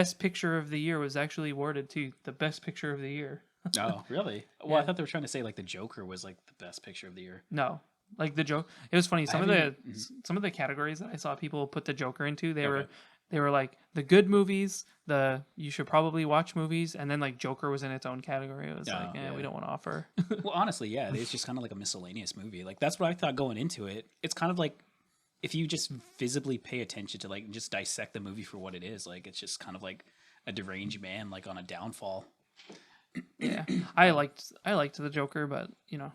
Best Picture of the Year was actually awarded to the Best Picture of the Year. Oh, really? Well, I thought they were trying to say like the Joker was like the best picture of the year. No, like the joke. It was funny. Some of the categories that I saw people put the Joker into, they were like the good movies, the you should probably watch movies, and then like Joker was in its own category. It was we don't want to offer. Well, honestly, yeah, it's just kind of like a miscellaneous movie. Like that's what I thought going into it. It's kind of like if you just visibly pay attention to like just dissect the movie for what it is. Like it's just kind of like a deranged man like on a downfall. Yeah, I liked the Joker, but that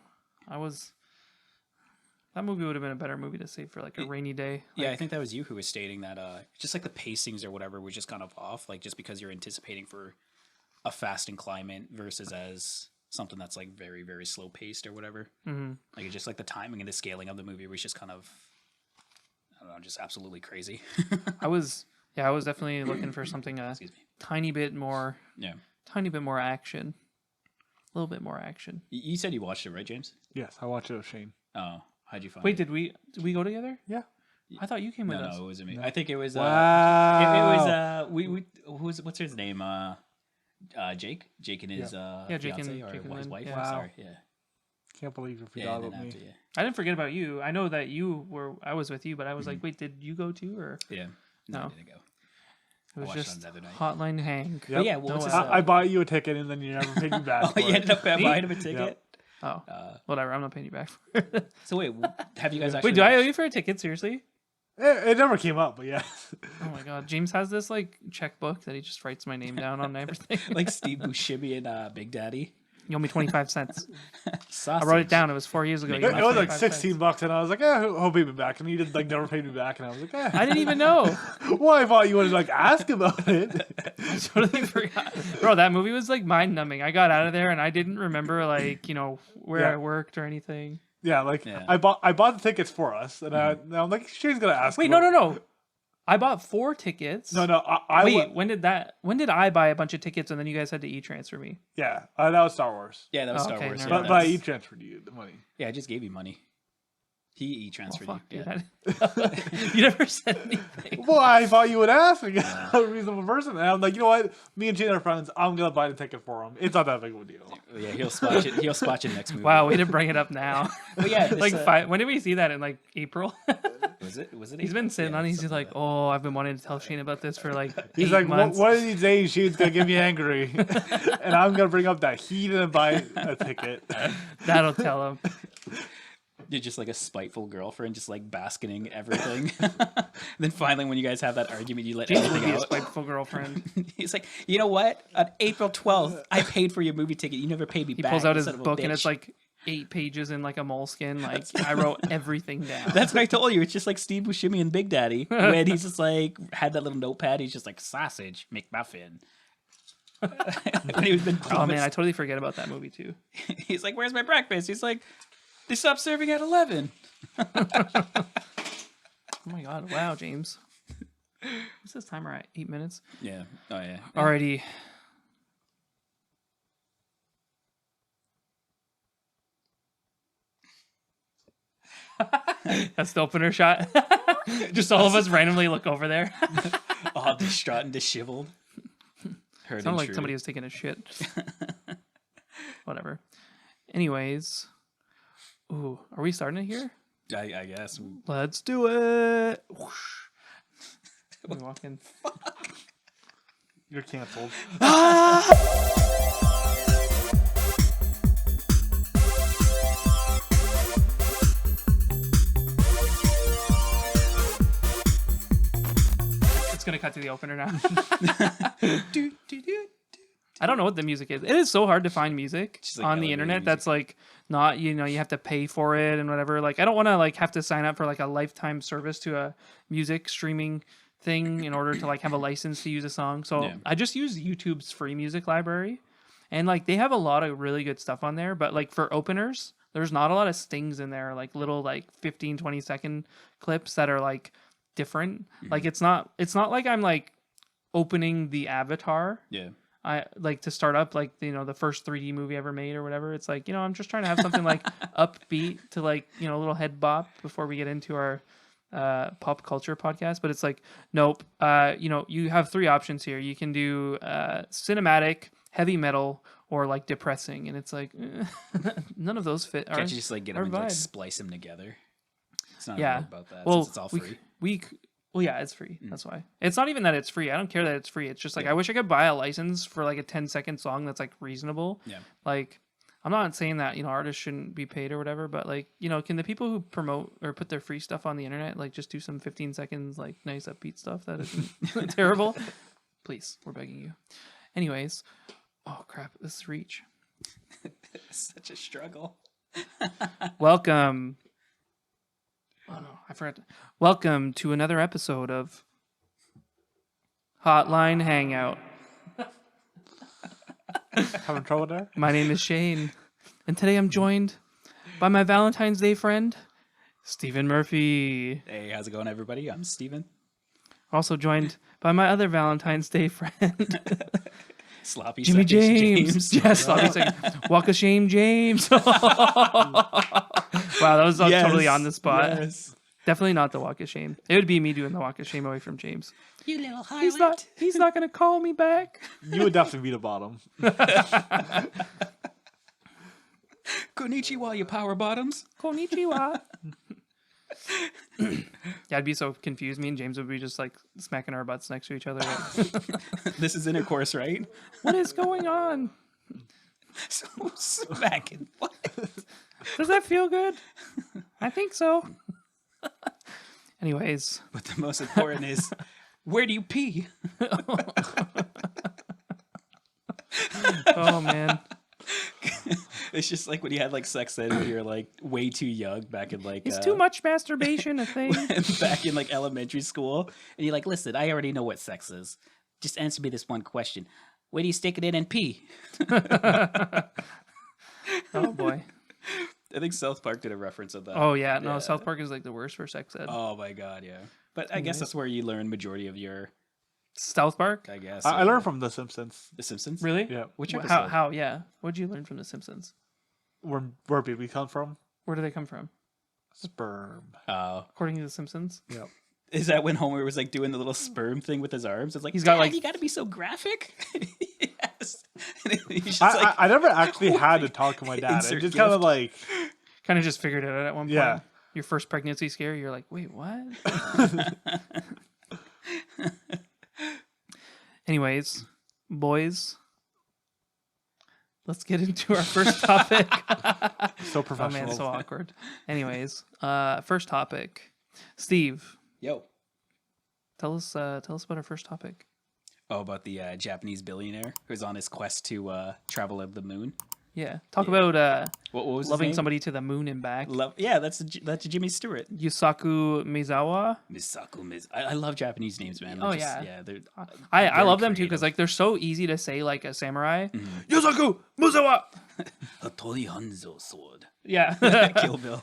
movie would have been a better movie to save for like a rainy day. Yeah, I think that was you who was stating that just like the pacings or whatever was just kind of off, like just because you're anticipating for a fasting climate versus as something that's like very, very slow paced or whatever. Mm-hmm. Like it's just like the timing and the scaling of the movie was just kind of, I don't know, just absolutely crazy. I was definitely looking for something tiny bit more action. A little bit more action. You said you watched it, right, James? Yes, I watched it with Shane. Oh, how'd you find Wait, it? did we go together? Yeah. I thought you came with us. No, it wasn't me. I think it was Wow. what's his name? Jake and his Jake fiance and his Lynn. wife. Yeah. Wow. Sorry, yeah. Can't believe you forgot about me. I didn't forget about you. I know that I was with you, but I was like, wait, did you go too or? Yeah. No, I didn't go. It was just Hotline Hang. Yep. Yeah, well, I bought you a ticket and then you never paid me back. Oh, you ended up buying him a ticket? Yep. Oh, whatever. I'm not paying you back for it. So wait, have you guys actually... Wait, do I owe you for a ticket? Seriously? It never came up, but yeah. Oh my god, James has this like checkbook that he just writes my name down on everything. Like Steve Buscemi and Big Daddy. You owe me 25 cents. Sausage. I wrote it down. It was 4 years ago. It was like $16, and I was like, he'll pay me back. And he just like never paid me back, and I was like, I didn't even know. Well, I thought you would like ask about it. I totally forgot. Bro, that movie was like mind numbing. I got out of there and I didn't remember like, where I worked or anything. Yeah, I bought the tickets for us, and I'm like, Shane's gonna ask. Wait, no. I bought 4 tickets. No. When did I buy a bunch of tickets and then you guys had to e-transfer me? Yeah, that was Star Wars. Yeah, that was Star Wars. But I e-transferred you the money. Yeah, I just gave you money. He e-transferred you. Yeah. You never said anything. Well, I thought you would ask me. I'm a reasonable person. And I'm like, you know what? Me and Shane are friends. I'm going to buy the ticket for him. It's not that big of a deal. Yeah, he'll spot it. He'll spot you next movie. Wow, way to bring it up now. But yeah, when did we see that? In like April? Was it? He's been sitting on. He's just like, oh, I've been wanting to tell Shane about this for like. He's 8 like, months. one of these days, Shane's gonna get me angry, and I'm gonna bring up that he didn't buy a ticket. That'll tell him. You're just like a spiteful girlfriend, just like basking everything. And then finally, when you guys have that argument, you let James would everything be out. a spiteful girlfriend. He's like, you know what? On April 12th, I paid for your movie ticket. You never paid me back. He pulls out his son of a book and bitch. it's like 8 pages in like a moleskin. Like I wrote everything down. That's what I told you. It's just like Steve Buscemi and Big Daddy. When he's just like, had that little notepad. He's just like, sausage, McMuffin. When he was been promised. Oh man, I totally forget about that movie too. He's like, where's my breakfast? He's like, they stopped serving at 11. Oh my god! Wow, James. What's this timer at? 8 minutes. Yeah. Oh yeah. Alrighty. That's the opener shot. Just all of us randomly look over there. All distraught and disheveled. Sounded like somebody was taking a shit. Whatever. Anyways. Ooh, are we starting it here? I guess. Let's do it. Whoosh. We walk in. Fuck. You're canceled. It's gonna cut to the opener now. I don't know what the music is. It is so hard to find music like on the internet music. That's like not, you have to pay for it and whatever. Like I don't want to like have to sign up for like a lifetime service to a music streaming thing in order to like have a license to use a song. So I just use YouTube's free music library, and like they have a lot of really good stuff on there, but like for openers, there's not a lot of stings in there, like little like 15-20 second clips that are like different. Like it's not like I'm like opening the Avatar. Yeah. I like to start up like the first 3D movie ever made or whatever. It's like I'm just trying to have something like upbeat to like a little head bop before we get into our pop culture podcast, but it's like, nope. You have 3 options here. You can do cinematic, heavy metal, or like depressing, and it's like none of those fit. Can't you just like get them and like splice them together? It's not really about that. Well, since it's all free. Well, yeah, it's free. That's why. It's not even that it's free. I don't care that it's free. It's just like I wish I could buy a license for like a 10-second song that's like reasonable. Yeah. Like, I'm not saying that artists shouldn't be paid or whatever, but like can the people who promote or put their free stuff on the internet like just do some 15 seconds like nice upbeat stuff that isn't terrible? Please, we're begging you. Anyways, oh crap, this is Reach. Such a struggle. Welcome. Oh no, I forgot. Welcome to another episode of Hotline Hangout. Having trouble there? My name is Shane, and today I'm joined by my Valentine's Day friend, Stephen Murphy. Hey, how's it going, everybody? I'm Steven. Also joined by my other Valentine's Day friend, Sloppy Jimmy Seconds James. Yes, Sloppy Seconds. Walk of Shame James. Wow, that was totally on the spot. Yes. Definitely not the Walk of Shame. It would be me doing the Walk of Shame away from James. You little highlight. He's not going to call me back. You would definitely be the bottom. Konnichiwa, you power bottoms. Konnichiwa. Yeah, I'd be so confused. Me and James would be just like smacking our butts next to each other. This is intercourse, right? What is going on? So smacking. What? Does that feel good? I think so. Anyways. But the most important is, where do you pee? Oh, man. It's just like when you had like sex ed when you're like way too young back in like... Is too much masturbation a thing? Back in like elementary school. And you're like, listen, I already know what sex is. Just answer me this one question. Where do you stick it in and pee? Oh, boy. I think South Park did a reference of that. Oh, yeah. No, South Park is like the worst for sex ed. Oh, my God, yeah. But I guess that's where you learn majority of your... South Park? I guess. I learned from The Simpsons. The Simpsons? Really? Yeah. Which episode? How? Yeah. What did you learn from The Simpsons? Where baby come from? Where do they come from? Sperm. According to The Simpsons? Yep. Is that when Homer was like doing the little sperm thing with his arms? It's like, he's got like... You got to be so graphic? Yes. I never actually had to talk to my dad. It just kind of like... Kind of just figured it out at one point. Yeah. Your first pregnancy scare, you're like, wait, what? Anyways, boys, let's get into our first topic. So professional. Oh man, so awkward. Anyways, first topic. Steve. Yo. Tell us about our first topic. Oh, about the Japanese billionaire who's on his quest to travel of the moon. Yeah, talk about what was loving somebody to the moon and back. That's Jimmy Stewart. Yusaku Mizawa. I love Japanese names, man. I love them too because like they're so easy to say like a samurai. Yusaku Mizawa. Hattori Hanzo sword. Yeah. Kill Bill.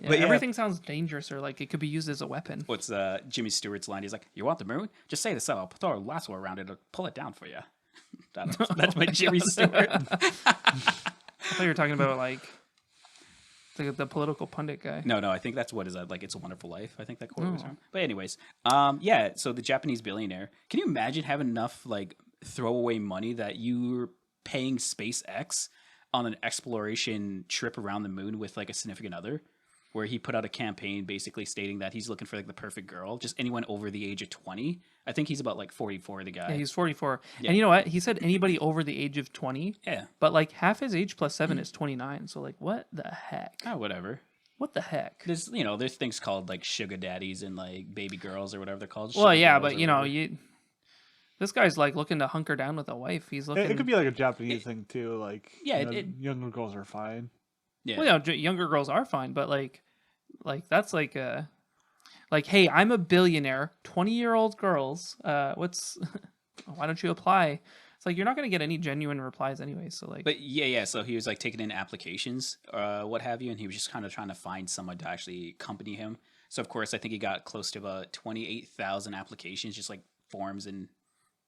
Yeah, but everything sounds dangerous or like it could be used as a weapon. What's Jimmy Stewart's line? He's like, "You want the moon? Just say the so. I'll throw a lasso around it or pull it down for you." That's my Jimmy Stewart. I thought you were talking about like the political pundit guy. No, I think that's what is that like It's a Wonderful Life. I think that quote was from. But anyways, so the Japanese billionaire. Can you imagine having enough like throwaway money that you're paying SpaceX on an exploration trip around the moon with like a significant other? Where he put out a campaign basically stating that he's looking for like the perfect girl, just anyone over the age of 20. I think he's about like 44, the guy. Yeah, he's 44. Yeah. And you know what? He said anybody over the age of 20. Yeah. But like half his age plus 7 is 29. So like what the heck? Oh, whatever. What the heck? There's things called like sugar daddies and like baby girls or whatever they're called. Well, yeah, but this guy's like looking to hunker down with a wife. He's looking. It could be like a Japanese thing too. Like younger girls are fine. Yeah. Well, younger girls are fine, but like that's like hey, I'm a billionaire. 20-year-old girls. Why don't you apply? It's like you're not going to get any genuine replies anyway. So like, but yeah. So he was like taking in applications, what have you, and he was just kind of trying to find someone to actually accompany him. So of course, I think he got close to about 28,000 applications, just like forms and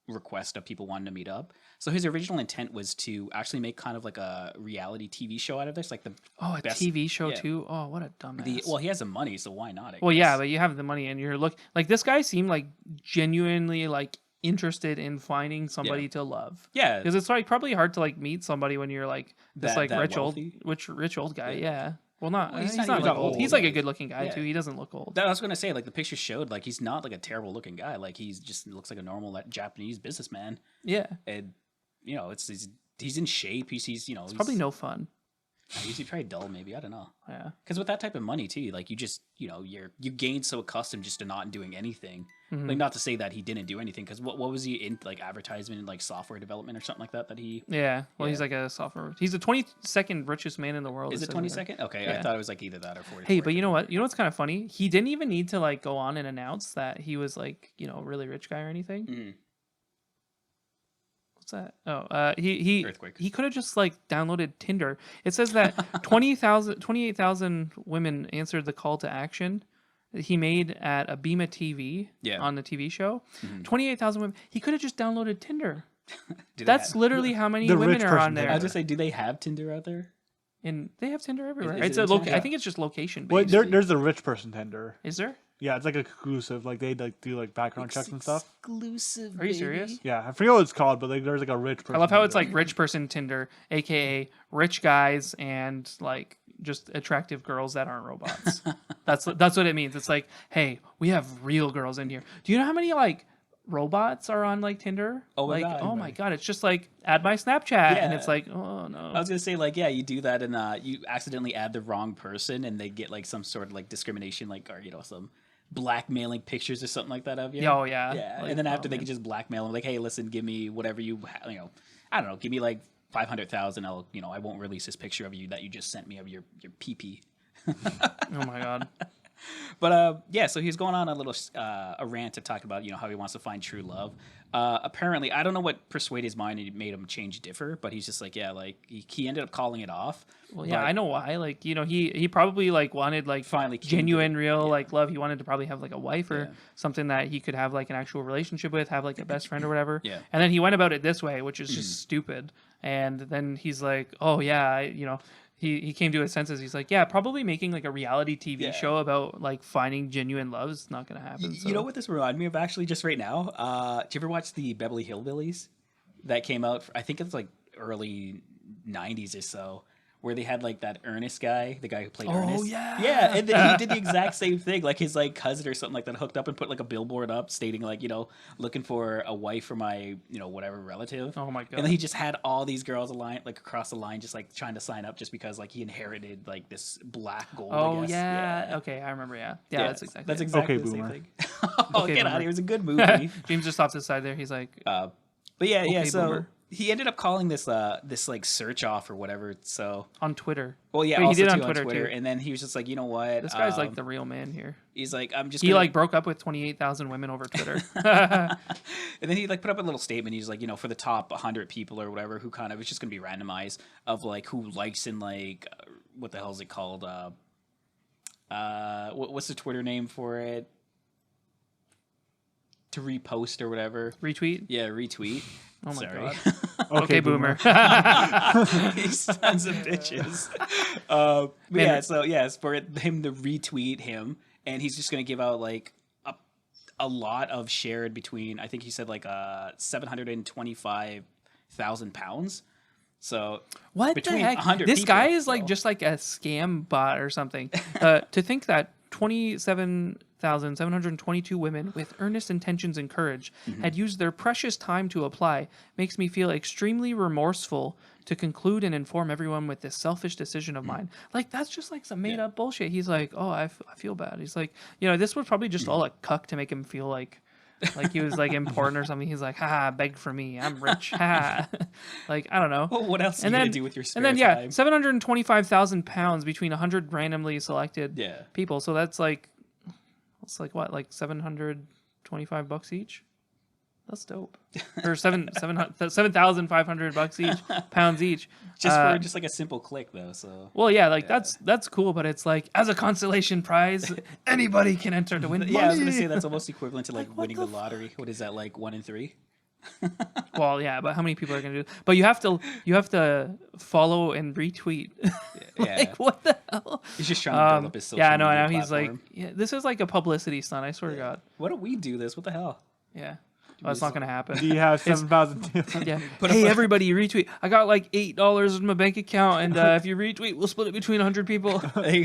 request of people wanting to meet up. So his original intent was to actually make kind of like a reality TV show out of this, like the a best, TV show too. Oh, what a dumbass. well, he has the money, so why not? Well, yeah, but you have the money, and you're like this guy seemed like genuinely like interested in finding somebody to love. Yeah, because it's like probably hard to like meet somebody when you're like this like rich old guy. Yeah. Well, he's not like old. He's like a good looking guy too. He doesn't look old. I was gonna say, like the picture showed, like he's not like a terrible looking guy. Like he's just looks like a normal like, Japanese businessman. Yeah, and you know, he's in shape. He's it's probably no fun. He's probably dull, maybe. I don't know. Yeah, because with that type of money too, like you just you gain so accustomed just to not doing anything. Like not to say that he didn't do anything, because what was he in, like advertisement and like software development or something like that he. Yeah, well, he's like a software. He's the 22nd richest man in the world. Is it 22nd? Okay, yeah. I thought it was like either that or 40. Hey, but you know what? You know what's kind of funny? He didn't even need to like go on and announce that he was like a really rich guy or anything. Mm-hmm. What's that? Oh, he Earthquake. He could have just like downloaded Tinder. It says that 28,000 women answered the call to action he made at a Bima TV on the TV show. 28,000 women. He could have just downloaded Tinder. That's literally how many women are on there. I was just say, do they have Tinder out there? And they have Tinder everywhere. Is I think it's just location based. Well, there's the rich person Tinder. Is there? Yeah, it's like exclusive. Like they like do like background checks and stuff. Exclusive. Are you serious? Yeah, I forget what it's called, but like there's like a rich person. I love how it's like rich person Tinder, aka rich guys and like just attractive girls that aren't robots. That's what it means. It's like, hey, we have real girls in here. Do you know how many like robots are on like Tinder? Oh my like, god! Oh my god! It's just like add my Snapchat, and it's like, oh no. I was gonna say like, yeah, you do that and you accidentally add the wrong person, and they get like some sort of like discrimination, like or some blackmailing pictures or something like that of you. Oh yeah. Like, and then after they can just blackmail them, like, hey, listen, give me whatever I don't know, give me like 500,000. I won't release this picture of you that you just sent me of your pee. Oh my god. But so he's going on a little a rant of talking about how he wants to find true love. Apparently, I don't know what persuaded his mind and made him change differ, but he's just like, he ended up calling it off. Well, yeah, I know why. Like, he probably like wanted like finally genuine, real like love. He wanted to probably have like a wife or something that he could have like an actual relationship with, have like a best friend or whatever. Yeah. And then he went about it this way, which is just stupid. And then he's like, oh yeah, He came to his senses. He's like, yeah, probably making like a reality TV show about like finding genuine love is not going to happen. So. You know what this reminded me of actually just right now? Did you ever watch the Beverly Hillbillies that came out? I think it's like early 90s or so, where they had like that Ernest guy, the guy who played Ernest. Oh yeah. Yeah, and then he did the exact same thing. Like his like cousin or something like that hooked up and put like a billboard up stating like, looking for a wife for my, whatever relative. Oh my god. And then he just had all these girls across the line just like trying to sign up just because like he inherited like this black gold. Oh I guess. Yeah. Okay, I remember. Yeah. That's exactly the same thing. Okay, get out of here. It was a good movie. James just stops aside there. He's like, but yeah. So boomer. He ended up calling this like search off or whatever. So on Twitter. Well, yeah, he also did on Twitter too. And then he was just like, you know what? This guy's like the real man here. He's like, He like broke up with 28,000 women over Twitter. And then he like put up a little statement. He's like, for the top 100 people or whatever who kind of it's just gonna be randomized of like who likes and like what the hell is it called? What's the Twitter name for it? To repost or whatever. Retweet? Yeah, retweet. Oh my Sorry. god. Okay, boomer. These sons of bitches. So it's for him to retweet him, and he's just gonna give out like a lot of shared between. I think he said like £725,000. So what the heck? This guy is like just like a scam bot or something. To think that 27,722 women with earnest intentions and courage had used their precious time to apply makes me feel extremely remorseful to conclude and inform everyone with this selfish decision of mine. Like, that's just like some made up bullshit. He's like, oh, I feel bad. He's like, this was probably just all a cuck to make him feel like he was like important or something. He's like, beg for me, I'm rich. Like, I don't know. Well, what else are you gonna do with your spare time? And then 725,000 pounds between 100 randomly selected people. So that's like, it's like what, like $725 each? That's dope. Or $7,500 each, pounds each. For just like a simple click though. So well, yeah, like that's cool, but it's like as a consolation prize, anybody can enter to win money. Yeah, I was gonna say that's almost equivalent to like winning the lottery. What is that, like 1 in 3? Well, yeah, but how many people are gonna do? But you have to follow and retweet. Yeah. Like what the hell? He's just trying to build up his social yeah, no, media now he's like, platform. yeah, this is like a publicity stunt. I swear to God. Why don't we do this? What the hell? Yeah, well, it's not gonna happen. Do you have 7,000? Yeah. Hey, everybody, retweet. I got like $8 in my bank account, and if you retweet, we'll split it between 100 people. You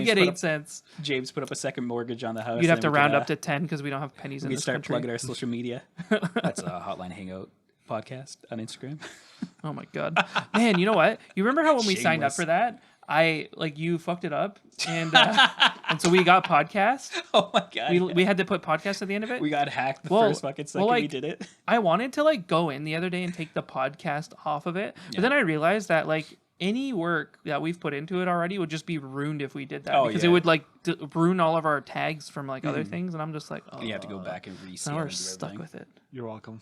get 8 cents. James put up a second mortgage on the house. You'd have and to then we round could, up to 10 because we don't have pennies in we this start country. plugging our social media. That's a Hotline Hangout podcast on Instagram. Oh my God, man! You know what? You remember how when we signed up Shameless. for that, you fucked it up, and so we got podcast. Oh my god. We had to put podcast at the end of it. We got hacked the Well- first fucking second well, we like, did it. I wanted to like go in the other day and take the podcast off of it, but then I realized that like any work that we've put into it already would just be ruined if we did that Oh, because yeah. it would like ruin all of our tags from like other things, and I'm just like, oh, You have to go back and reset. Now we're and do stuck everything. with it. You're welcome.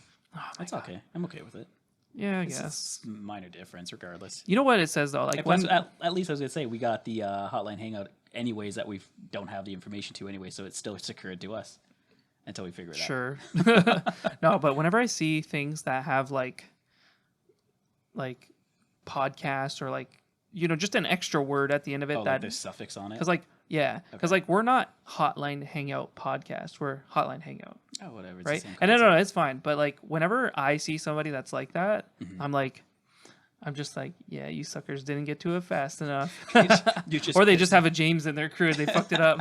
That's okay. I'm okay with it. Yeah, I It's guess. a minor difference, regardless. You know what it says though, like And when plus, at least I was gonna say we got the Hotline Hangout anyways that we don't have the information to anyway, so it's still secured to us until we figure it out. Sure. No, but whenever I see things that have like podcast or like, you know, just an extra word at the end of it Oh, like that there's suffix on it. because like yeah, because like we're not Hotline Hangout podcast, we're Hotline Hangout, Oh, whatever. It's right? The same And no, concept. it's fine. But like whenever I see somebody that's like that, I'm just like, yeah, you suckers didn't get to it fast enough, You just or they just have a James in their crew and they fucked it up.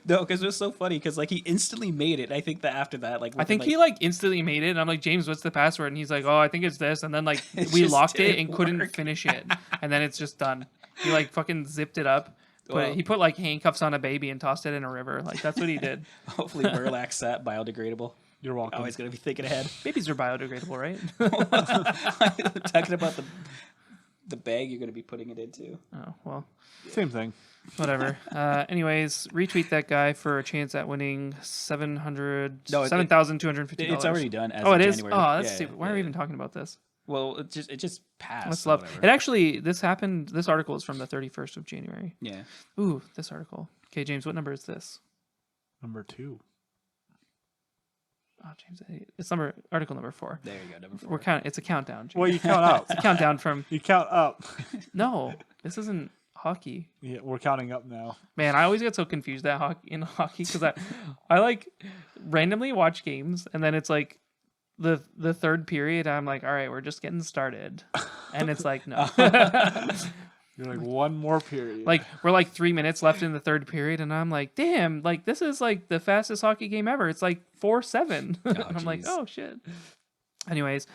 no, because it was so funny because like he instantly made it. I think that after that, like I think he like instantly made it, and I'm like, James, what's the password? And he's like, oh, I think it's this, and then like we just locked it didn't and couldn't work. finish it, and then it's just done. He like fucking zipped it up. Well- He put like handcuffs on a baby and tossed it in a river. Like that's what he did. hopefully Burlap sat biodegradable. You're welcome. Always gonna be thinking ahead. Babies are biodegradable, right? Talking about the bag you're gonna be putting it into. Oh well, Same thing. whatever. Anyways, retweet that guy for a chance at winning No, it- $7,250. It's already done. As Oh, of it is. January. Oh, that's Yeah, stupid. Why yeah, are we yeah. even talking about this? Well, it just passed. Let's so love. whatever. It actually. This happened. This article is from the 31st of January. Yeah. Ooh, this article. Okay, James, what number is this? Number 2. Oh, James, it's article number 4. There you go. Number 4. We're count. It's a countdown. James. Well, you count up. It's a countdown from. You count up. No, this isn't hockey. Yeah, we're counting up now. Man, I always get so confused at hockey because I like randomly watch games and then it's like the third period. I'm like, all right, we're just getting started, and it's like no. You're like, one more period. Like we're like 3 minutes left in the third period, and I'm like, damn, like this is like the fastest hockey game ever. It's like 4-7. And I'm like, jeez. oh shit. Anyways,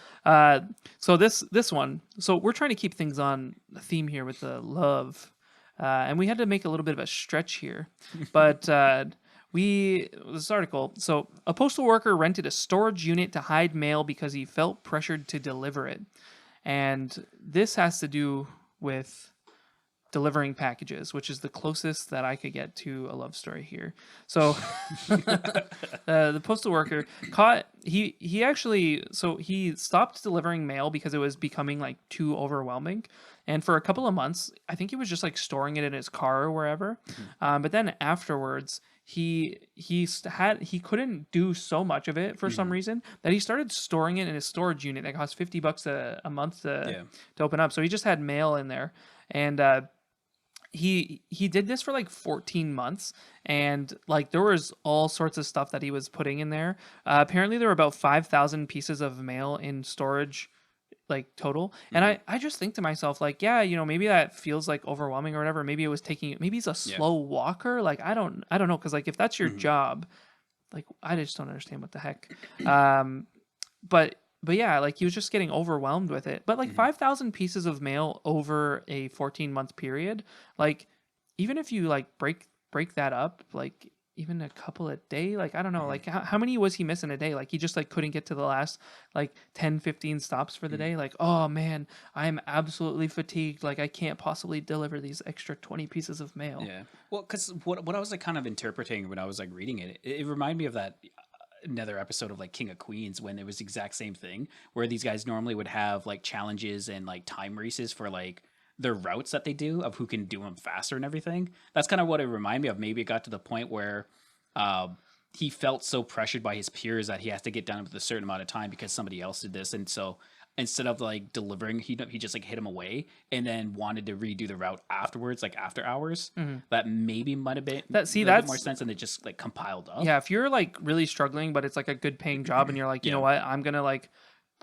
so this one, so we're trying to keep things on the theme here with the love, and we had to make a little bit of a stretch here, but this article. So a postal worker rented a storage unit to hide mail because he felt pressured to deliver it, and this has to do with delivering packages, which is the closest that I could get to a love story here. So the postal worker he stopped delivering mail because it was becoming like too overwhelming. And for a couple of months, I think he was just like storing it in his car or wherever. But then afterwards, he couldn't do so much of it for some reason that he started storing it in his storage unit that cost $50 a month to open up. So he just had mail in there, and he did this for like 14 months, and like there was all sorts of stuff that he was putting in there. Apparently there were about 5,000 pieces of mail in storage, like total. And I just think to myself, like, yeah, you know, maybe that feels like overwhelming or whatever. Maybe he's a slow walker. Like, I don't know. Cause like, if that's your job, like, I just don't understand what the heck. But yeah, like he was just getting overwhelmed with it. But like 5,000 pieces of mail over a 14-month period, like even if you like break that up, like even a couple a day, like I don't know, like how many was he missing a day? Like he just like couldn't get to the last like 10-15 stops for the day. Like, oh man, I'm absolutely fatigued. Like I can't possibly deliver these extra 20 pieces of mail. Yeah. Well, because what I was like kind of interpreting when I was like reading it reminded me of that another episode of like King of Queens when it was the exact same thing where these guys normally would have like challenges and like time races for like their routes that they do of who can do them faster and everything. That's kind of what it reminded me of. Maybe it got to the point where he felt so pressured by his peers that he has to get done with a certain amount of time because somebody else did this, and so instead of like delivering, he just like hit him away and then wanted to redo the route afterwards, like after hours. That maybe might have been that's more sense, and it just like compiled up. Yeah, if you're like really struggling, but it's like a good paying job, and you're like, you know what, I'm gonna like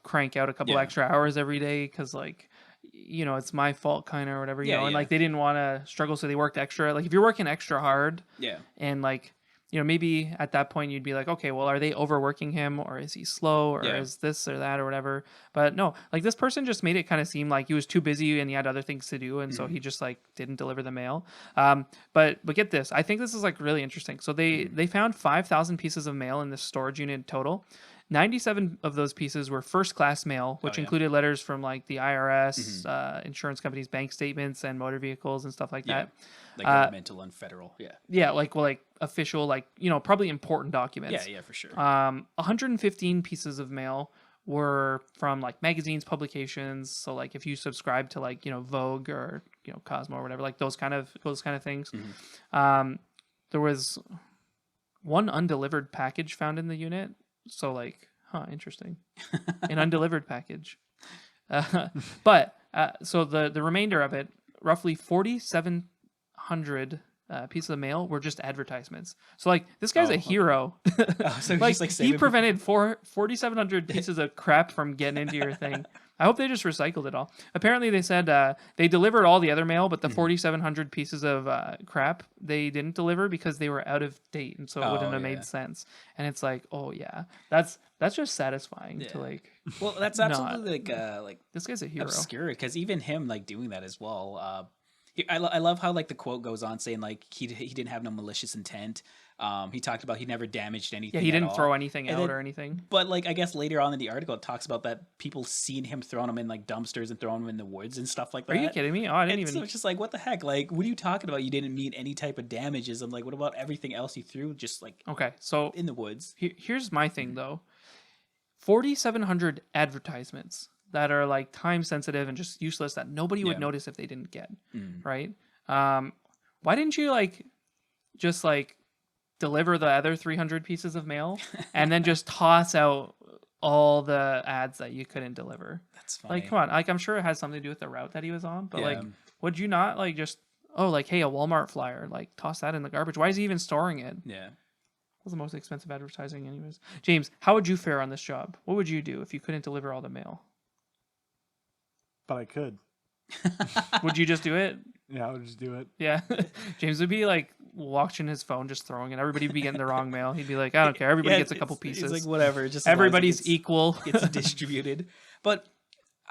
crank out a couple extra hours every day because like, you know, it's my fault kind of or whatever, you know, and like they didn't want to struggle, so they worked extra. Like if you're working extra hard, and like, you know, maybe at that point you'd be like, okay, well, are they overworking him, or is he slow, or is this or that or whatever? But no, like this person just made it kind of seem like he was too busy and he had other things to do, and so he just like didn't deliver the mail. But get this, I think this is like really interesting. So they found 5,000 pieces of mail in this storage unit total. 97 of those pieces were first class mail, which included letters from like the IRS, insurance companies, bank statements, and motor vehicles and stuff like that. Like governmental and federal. Like official, like, you know, probably important documents. Yeah, for sure. 115 pieces of mail were from like magazines, publications. So like if you subscribe to like, you know, Vogue or, you know, Cosmo or whatever, like those kind of things. There was one undelivered package found in the unit. So like, interesting. An undelivered package. But so the remainder of it, roughly 4,700 pieces of mail were just advertisements. So like this guy's a hero. So like he prevented prevented 4,700 pieces of crap from getting into your thing. I hope they just recycled it all. Apparently they said they delivered all the other mail, but the 4,700 pieces of crap they didn't deliver because they were out of date, and so it wouldn't have made sense. And it's like, oh yeah, that's just satisfying to like. Well, that's absolutely like this guy's a hero. Obscure, because even him like doing that as well. I love how like the quote goes on saying like he didn't have no malicious intent. He talked about he never damaged anything. Yeah, he didn't throw anything out or anything. But like I guess later on in the article it talks about that people seen him throwing them in like dumpsters and throwing them in the woods and stuff like that. Are you kidding me? Oh, I didn't even. So it's just like, what the heck? Like, what are you talking about? You didn't mean any type of damages. I'm like, what about everything else you threw? Just like okay, so in the woods. Here's my thing though. 4,700 advertisements that are like time sensitive and just useless that nobody would notice if they didn't get, right? Why didn't you like just like deliver the other 300 pieces of mail and then just toss out all the ads that you couldn't deliver? That's funny. Like, come on. Like, I'm sure it has something to do with the route that he was on, but like, would you not like just, like, hey, a Walmart flyer, like toss that in the garbage? Why is he even storing it? Yeah. It was the most expensive advertising anyways. James, how would you fare on this job? What would you do if you couldn't deliver all the mail? But I could. Would you just do it? Yeah, I would just do it. Yeah. James would be like watching his phone, just throwing it. Everybody would be getting the wrong mail. He'd be like, I don't care. Everybody gets a couple pieces. It's like, whatever. Just everybody's equal. Gets distributed. But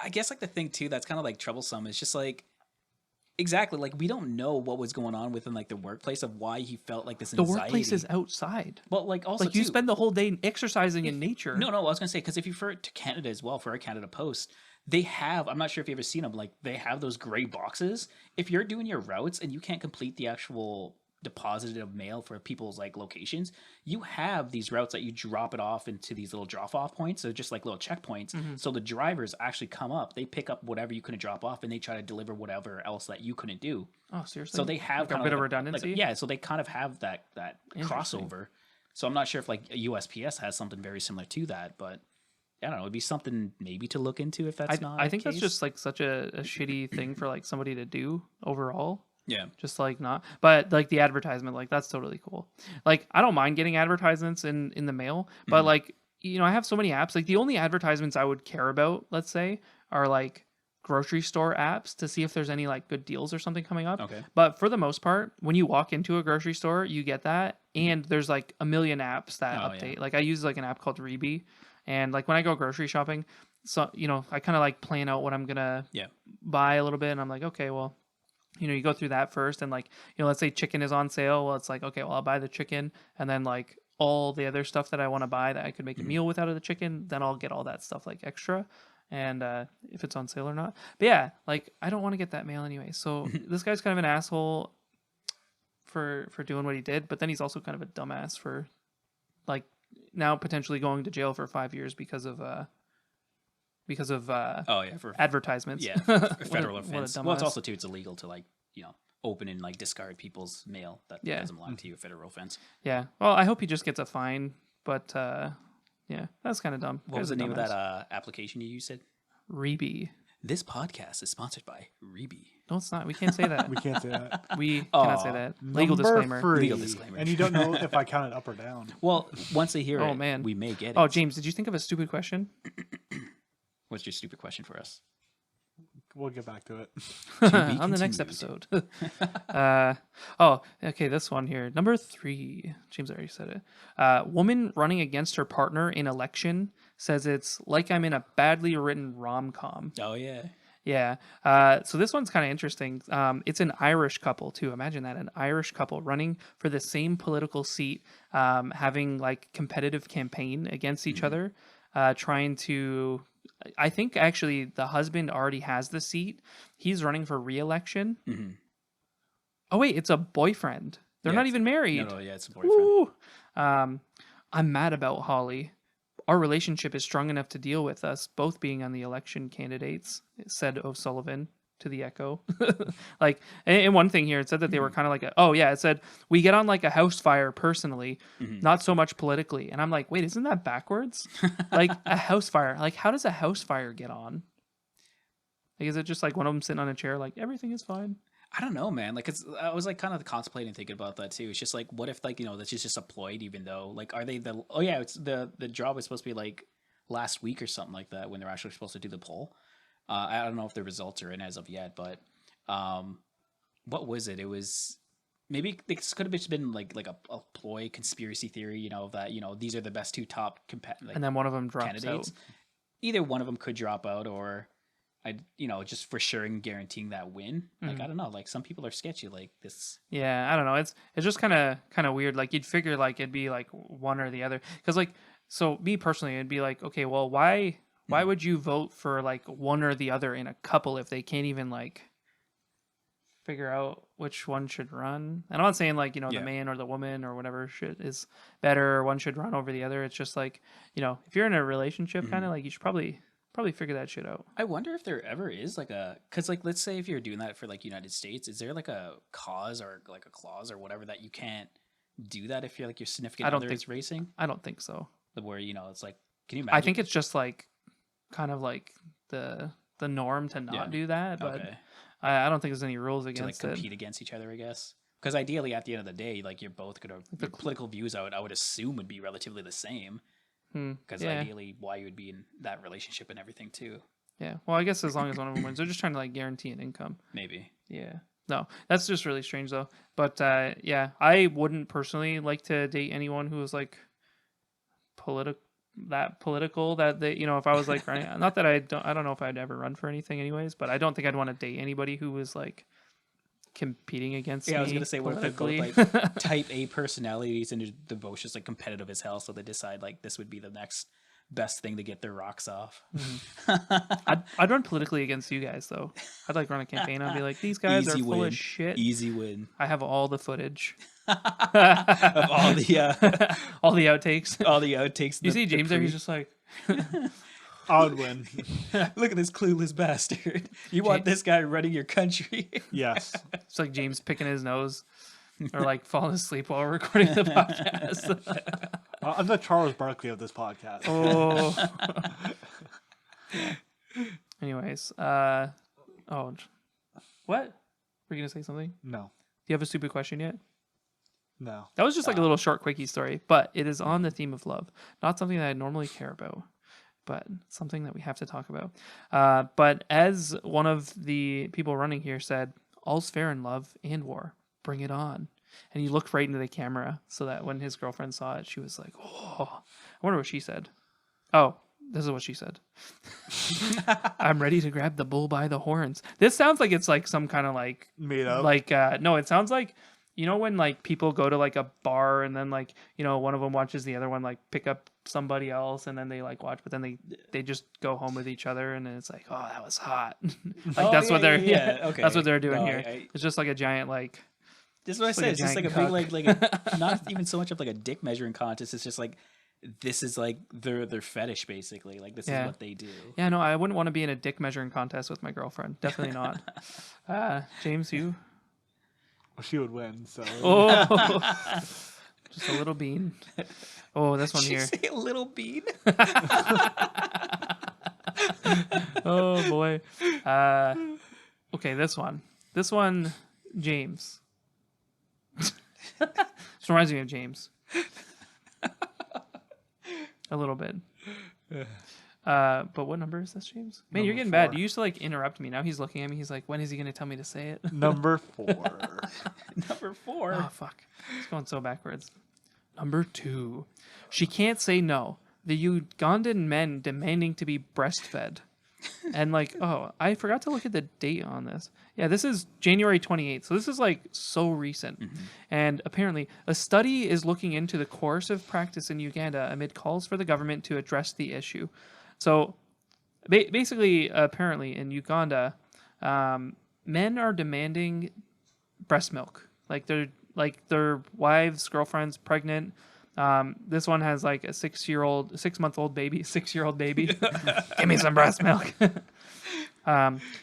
I guess like the thing too that's kind of like troublesome is just like, exactly, like we don't know what was going on within like the workplace of why he felt like this anxiety. The workplace is outside. But like also like you spend the whole day exercising in nature. No, I was gonna say, because if you refer to Canada as well, for our Canada Post, they have, I'm not sure if you've ever seen them, like they have those gray boxes. If you're doing your routes and you can't complete the actual deposit of mail for people's like locations, you have these routes that you drop it off into these little drop off points. So just like little checkpoints. So the drivers actually come up, they pick up whatever you couldn't drop off, and they try to deliver whatever else that you couldn't do. Oh, seriously? So they have like a bit of redundancy. So they kind of have that crossover. So I'm not sure if like USPS has something very similar to that, but I don't know. It'd be something maybe to look into if that's not. I think that's just like such a shitty thing for like somebody to do overall. Yeah. Just like not, but like the advertisement, like that's totally cool. Like I don't mind getting advertisements in the mail, but like, you know, I have so many apps. Like the only advertisements I would care about, let's say, are like grocery store apps to see if there's any like good deals or something coming up. Okay. But for the most part, when you walk into a grocery store, you get that, and there's like a million apps that update. Yeah. Like I use like an app called Reebee. And like when I go grocery shopping, so, you know, I kind of like plan out what I'm going to buy a little bit. And I'm like, okay, well, you know, you go through that first. And like, you know, let's say chicken is on sale. Well, it's like, okay, well, I'll buy the chicken. And then like all the other stuff that I want to buy that I could make a meal with out of the chicken, then I'll get all that stuff like extra. And if it's on sale or not. But yeah, like I don't want to get that mail anyway. So this guy's kind of an asshole for doing what he did. But then he's also kind of a dumbass for like, now potentially going to jail for 5 years because of for advertisements. Yeah, Federal offense. Well, it's also too, it's illegal to like, you know, open and like discard people's mail that doesn't belong to you if it a real offense. Yeah. Well, I hope he just gets a fine, but yeah, that's kind of dumb. What was the name of that application you said? Reebee. This podcast is sponsored by Reebee. No, it's not. We can't say that. We can't say that. We cannot say that. Legal Number disclaimer. 3. Legal disclaimer. And you don't know if I count it up or down. Well, once they hear Oh, it, man. we may get it. Oh, James, did you think of a stupid question? What's your stupid question for us? We'll get back to it. On the next episode. Okay, this one here. Number 3. James already said it. Woman running against her partner in election says it's like I'm in a badly written rom-com. Oh, yeah. Yeah. So this one's kind of interesting. It's an Irish couple too. Imagine that, an Irish couple running for the same political seat, having like competitive campaign against each other, trying to. I think actually the husband already has the seat. He's running for re-election. Mm-hmm. Oh wait, it's a boyfriend. They're not even married. No, yeah, it's a boyfriend. Woo! I'm mad about Holly. Our relationship is strong enough to deal with us both being on the election candidates, said O'Sullivan to the Echo. Like, and one thing here, it said that they were kind of like, it said, we get on like a house fire personally, not so much politically. And I'm like, wait, isn't that backwards? Like a house fire. Like, how does a house fire get on? Like, is it just like one of them sitting on a chair, like everything is fine? I don't know, man. Like, I was like kind of contemplating, thinking about that too. It's just like, what if like, that's just a ploy, even though like, are they it's the job is supposed to be like last week or something like that when they're actually supposed to do the poll. I don't know if the results are in as of yet, but what was it? It was maybe this could have just been like a ploy conspiracy theory, that these are the best 2 top and then one of them drops candidates. out. Either one of them could drop out, or just for sure and guaranteeing that win. Like I don't know, like some people are sketchy like this. Yeah, I don't know. It's just kind of weird. Like you'd figure like it'd be like one or the other. Because like, so me personally, it'd be like, okay, well, why would you vote for like one or the other in a couple if they can't even like figure out which one should run? And I'm not saying like, the man or the woman or whatever shit is better, or one should run over the other. It's just like, if you're in a relationship, kind of like you should probably figure that shit out. I wonder if there ever is like because like let's say if you're doing that for like United States, is there like a cause or like a clause or whatever that you can't do that if you're like your significant other is racing? I don't think so. Where it's like, can you imagine? I think it's just like kind of like the norm to not do that, but I don't think there's any rules against to like compete against each other, I guess. Because ideally, at the end of the day, like you're both gonna the political views I would assume would be relatively the same. Because ideally, why you would be in that relationship and everything too. Yeah. Well, I guess as long as one of them wins, they're just trying to like guarantee an income. Maybe. Yeah. No, that's just really strange though. But I wouldn't personally like to date anyone who was like political that they, if I was like running, not that I don't know if I'd ever run for anything anyways, but I don't think I'd want to date anybody who was like competing against me. I was gonna say, what if they're both like type A personalities and they're both just like competitive as hell, so they decide like this would be the next best thing to get their rocks off. I'd run politically against you guys though. I'd like run a campaign. I'd be like, these guys are full of shit. Easy win. I have all the footage of all the all the outtakes. All the outtakes. You see James there? He's just like, I would win. Look at this clueless bastard. You want this guy running your country? Yes. It's like James picking his nose or like falling asleep while recording the podcast. I'm the Charles Barkley of this podcast. Oh. Anyways, what? Were you gonna say something? No. Do you have a stupid question yet? No. That was just like a little short quickie story, but it is on the theme of love. Not something that I normally care about, but something that we have to talk about. But as one of the people running here said, all's fair in love and war. Bring it on. And he looked right into the camera so that when his girlfriend saw it, she was like, oh. I wonder what she said. Oh, this is what she said. I'm ready to grab the bull by the horns. This sounds like it's like some kind of like... Made up? Like, no, it sounds like... when like people go to like a bar and then like, one of them watches the other one like pick up somebody else and then they like watch, but then they just go home with each other and then it's like, oh, that was hot. Like that's what they're okay. That's what they're doing No, here. It's just like a giant like... This is what I said. It's just like a big like not even so much of like a dick measuring contest. It's just like this is like their fetish basically. Like this is what they do. Yeah, no, I wouldn't want to be in a dick measuring contest with my girlfriend. Definitely not. James, you? she would win. So Oh, just a little bean. Oh, this one Did you here. say a little bean? Oh boy. Okay, this one. This one, James. This reminds me of James. A little bit. But what number is this, James? Man, you're getting bad. You used to like interrupt me. Now he's looking at me. He's like, when is he going to tell me to say it? number 4. Number 4. Oh, fuck. It's going so backwards. Number 2. She can't say no. The Ugandan men demanding to be breastfed. And like, oh, I forgot to look at the date on this. Yeah, this is January 28th. So this is like so recent. Mm-hmm. And apparently a study is looking into the coercive practice in Uganda amid calls for the government to address the issue. So basically, apparently in Uganda, men are demanding breast milk. Like their wives, girlfriends, pregnant. This one has like a 6-month-old baby, 6-year-old baby. Give me some breast milk.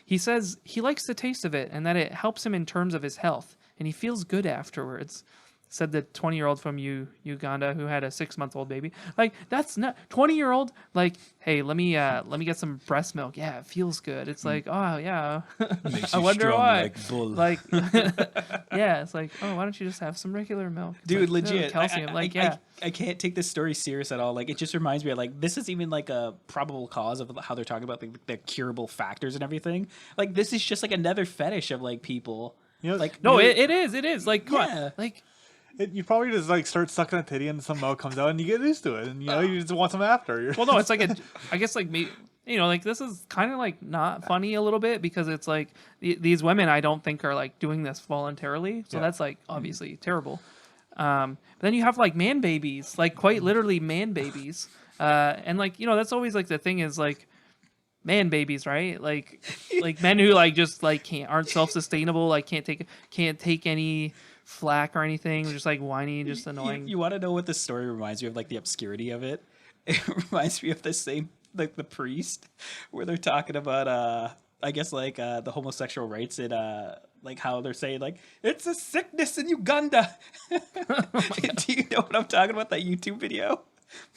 He says he likes the taste of it and that it helps him in terms of his health, and he feels good afterwards. Said the 20-year-old from Uganda who had a 6-month-old baby. Like, that's not 20-year-old. Like, hey, let me get some breast milk. Yeah, it feels good. It's like, oh yeah. I wonder why. Like bull. Like, yeah, it's like, oh, why don't you just have some regular milk? It's Dude, like, legit. calcium. I can't take this story serious at all. Like, it just reminds me of like this is even like a probable cause of how they're talking about the curable factors and everything. Like, this is just like another fetish of like people. You know, like, no, it is. Like, come on. Like. You probably just like start sucking a titty and some milk comes out and you get used to it and you just want some after. Well, no, it's like I guess like me, like this is kind of like not funny a little bit because it's like these women I don't think are like doing this voluntarily, so that's like obviously terrible. But then you have like man babies, like quite literally man babies, and like that's always like the thing is like man babies, right? Like men who like just like aren't self-sustainable, like can't take any flack or anything, just like whiny, just annoying. You want to know what the story reminds me of, like the obscurity of it? It reminds me of the same, like the priest, where they're talking about I guess like the homosexual rights and like how they're saying like it's a sickness in Uganda. Do you know what I'm talking about? That YouTube video?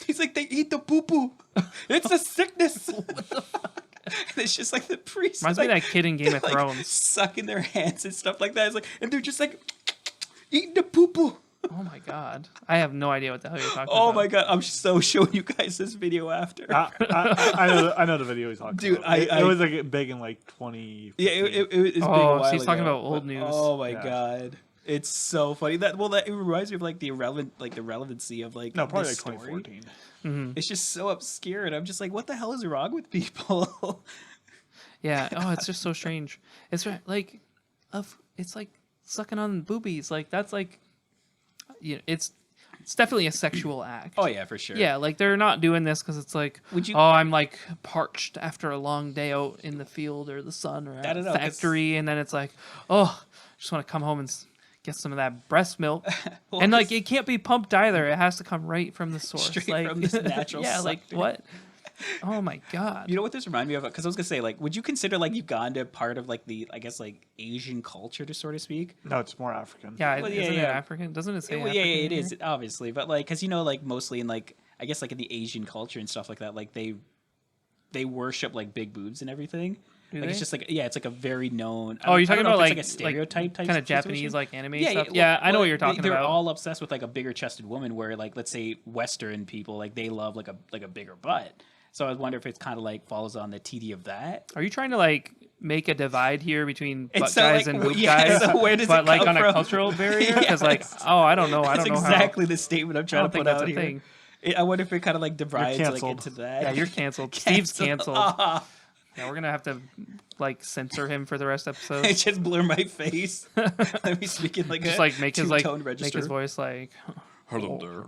He's like, they eat the poo poo. It's a sickness. What the fuck? And it's just like the priest. Reminds me of that kid in Game of like, Thrones. Sucking their hands and stuff like that. It's like, and they're just like eating the poo poo. Oh my god. I have no idea what the hell you're talking about. Oh my god. I'm so showing you guys this video after. I know the video he's talking Dude, about. It was like big in like 20. Yeah, it was big a while so he's talking ago, about old news. Oh my god. It's so funny. It reminds me of like the relevancy of like probably this like story. 2014. Mm-hmm. It's just so obscure, and I'm just like, what the hell is wrong with people? Yeah. Oh, it's just so strange. It's like, it's like sucking on boobies. Like that's like, it's definitely a sexual act. Oh yeah, for sure. Yeah, like they're not doing this because it's like, I'm like parched after a long day out in the field or the sun or at a factory, and then it's like, I just want to come home and get some of that breast milk. Well, and like it can't be pumped either. It has to come right from the source, straight like, from this natural. Yeah, sucker. like what? Oh my god! You know what this reminded me of? Because I was gonna say, like, would you consider like Uganda part of like the, I guess, like Asian culture, to sort of speak? No, it's more African. Yeah, isn't it African? Doesn't it say? Yeah, it is obviously, but like, because like mostly in like, I guess like in the Asian culture and stuff like that, like they worship like big boobs and everything. It's just like it's like a very known. Oh, you're talking about like a stereotype type kind of Japanese like anime stuff. Yeah, I know what you're talking they're about. They're all obsessed with like a bigger chested woman, where like let's say Western people like they love like a bigger butt. So I wonder if it's kind of like follows on the TD of that. Are you trying to like make a divide here between butt so, guys like, and boob guys? So where does but it like come on from? A cultural barrier? Because like, I don't know. I don't know exactly the statement I'm trying to put out here. Thing. I wonder if it kind of like divides like into that. Yeah, you're canceled. Steve's canceled. Yeah, we're gonna have to like censor him for the rest of the episode. I just blur my face. Let me speak in like just a like make his register. Make his voice like. Hello there.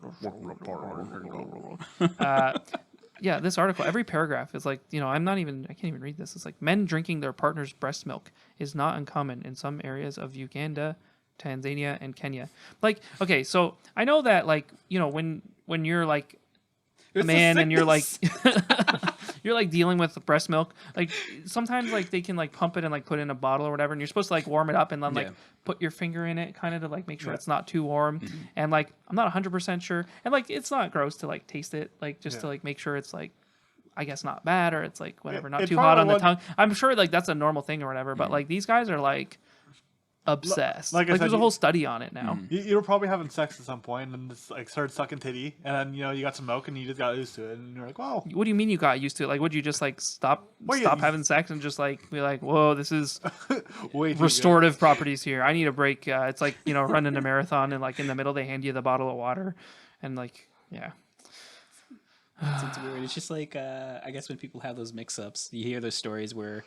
Yeah, this article, every paragraph is like, I can't even read this. It's like men drinking their partner's breast milk is not uncommon in some areas of Uganda, Tanzania, and Kenya. Like, okay, so I know that like, when you're like a man and you're like, you're like dealing with breast milk. Like sometimes like they can like pump it and like put it in a bottle or whatever, and you're supposed to like warm it up and then like put your finger in it kind of to like make sure it's not too warm. And like I'm not 100% sure, and like it's not gross to like taste it, like just to like make sure it's like, I guess, not bad, or it's like whatever, not too hot on the tongue. I'm sure like that's a normal thing or whatever, but like these guys are like obsessed. Like there's a whole study on it now. You were probably having sex at some point and just like started sucking titty, and then you got some milk and you just got used to it, and you're like, wow. What do you mean you got used to it? Like, would you just like stop having sex and just like be like, whoa, this is restorative properties here. I need a break. It's like running a marathon and like in the middle they hand you the bottle of water, and like It's weird. It's just like I guess when people have those mix-ups, you hear those stories where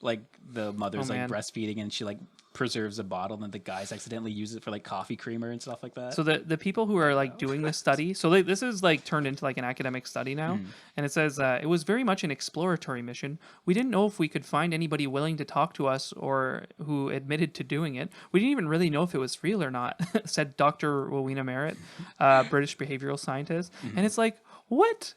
like the mother's like breastfeeding and she like preserves a bottle and then the guys accidentally use it for like coffee creamer and stuff like that. So the people who are like doing this study, so this is like turned into like an academic study now, and it says it was very much an exploratory mission. We didn't know if we could find anybody willing to talk to us or who admitted to doing it. We didn't even really know if it was real or not, said Dr. Rowena Merritt, British behavioral scientist. And it's like, what?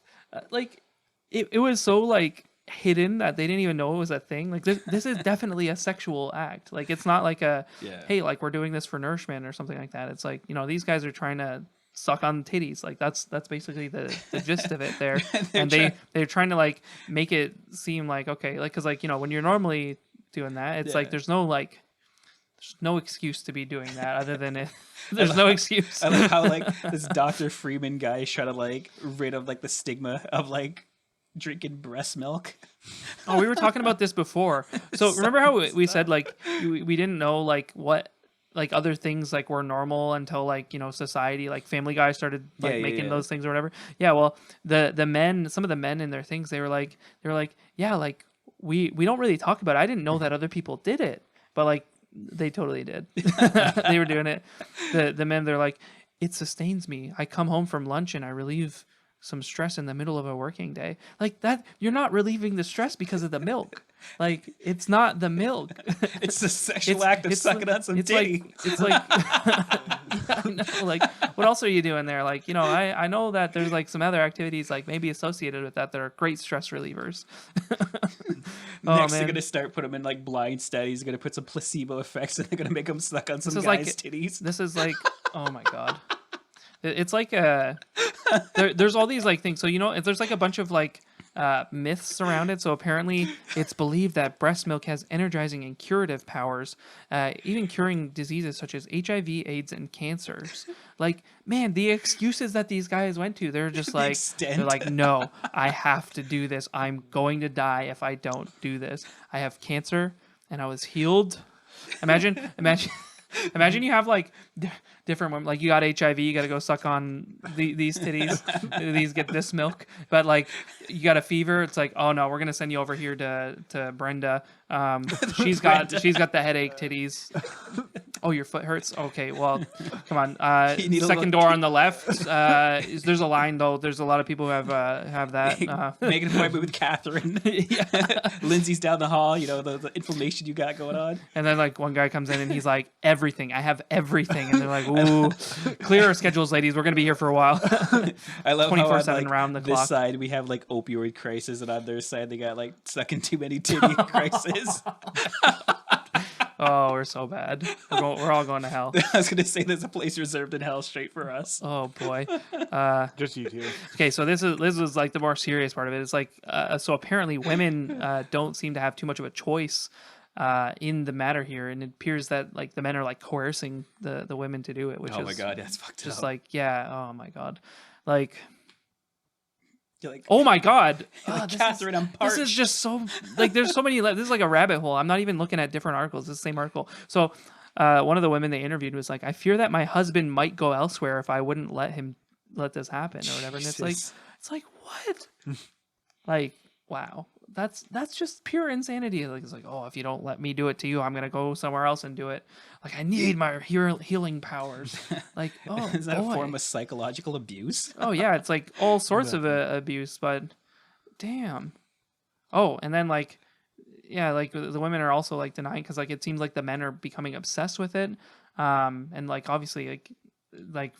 Like it was so like hidden that they didn't even know it was a thing. Like this is definitely a sexual act. Like it's not like hey, like we're doing this for nourishment or something like that. It's like these guys are trying to suck on titties. Like that's basically the gist of it there. And they're trying to like make it seem like okay, like because like when you're normally doing that, it's like there's no excuse to be doing that other than it. There's no excuse. I like how like this Dr. Freeman guy is trying to like rid of like the stigma of like drinking breast milk. Oh, we were talking about this before. So remember how we said like we didn't know like what like other things like were normal until like society like Family Guy started like making those things or whatever. Yeah, well the men, some of the men in their things, they were like yeah, like we don't really talk about it. I didn't know that other people did it, but like they totally did. They were doing it. The men, they're like, it sustains me. I come home from lunch and I relieve some stress in the middle of a working day. Like that, you're not relieving the stress because of the milk. Like it's not the milk. It's the sexual act of sucking on some titty. It's like I know, like what else are you doing there? Like I know that there's like some other activities like maybe associated with that are great stress relievers. Next, they're gonna start putting them in like blind studies. They're gonna put some placebo effects, and they're gonna make them suck on some guys' titties. This is like, oh my god, it's like there's all these like things. So there's like a bunch of like myths around it. So apparently, it's believed that breast milk has energizing and curative powers, even curing diseases such as HIV, AIDS, and cancers. Like, man, the excuses that these guys went to, they're just like, they're like, no, I have to do this. I'm going to die if I don't do this. I have cancer and I was healed. Imagine you have like different women, like you got HIV, you got to go suck on these titties, these get this milk, but like you got a fever, it's like, oh no, we're gonna send you over here to Brenda. She's got the headache titties. Oh, your foot hurts. Okay, well, come on. Second door on the left. There's a line though. There's a lot of people who have that. Make an appointment with Catherine. Lindsay's down the hall. The inflammation you got going on. And then like one guy comes in and he's like, everything. I have everything. And they're like, ooh, clear our schedules, ladies. We're gonna be here for a while. I love 24/7 round the clock. This side we have like opioid crisis, and on their side they got like sucking too many titty crisis. Oh, we're so bad. We're all going to hell. I was going to say there's a place reserved in hell straight for us. Oh boy. Just you two. Okay, so this is like the more serious part of it. It's like so apparently women don't seem to have too much of a choice in the matter here, and it appears that like the men are like coercing the women to do it, which oh my god, that's fucked just up. Like oh my god, like. You're like, oh my god, Catherine, I'm parched. This is just so like there's so many. This is like a rabbit hole. I'm not even looking at different articles. It's the same article. So one of the women they interviewed was like, I fear that my husband might go elsewhere if I wouldn't let this happen or whatever. And it's like what? Like wow, that's just pure insanity. Like it's like, oh, if you don't let me do it to you, I'm gonna go somewhere else and do it. Like I need my healing powers. Like oh, is that a form of psychological abuse? Oh yeah, it's like all sorts of abuse, but damn. Oh, and then like yeah, like the women are also like denying because like it seems like the men are becoming obsessed with it, and like obviously like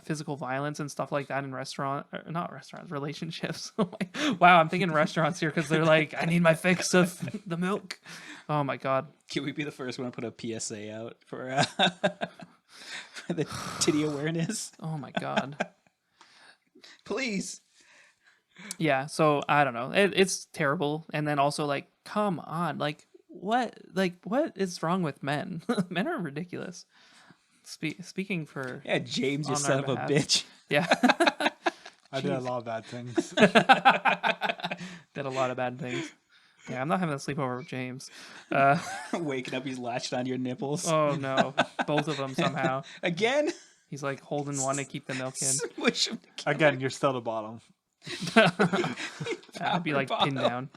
physical violence and stuff like that in not restaurants, relationships. Wow, I'm thinking restaurants here because they're like, I need my fix of the milk. Oh my god. Can we be the first one to put a PSA out for, for the titty awareness? Oh my god. Please. Yeah, so I don't know. It's terrible. And then also like, come on, like what is wrong with men? Men are ridiculous. Speaking for Yeah, James, you on son our of a behalf. bitch. Yeah. I did a lot of bad things. Did a lot of bad things. Yeah, I'm not having a sleepover with James. Waking up, he's latched on your nipples. Oh no, both of them somehow. Again? He's like holding one to keep the milk in. Squish him together. Again, you're still the bottom. I'd be like pinned down.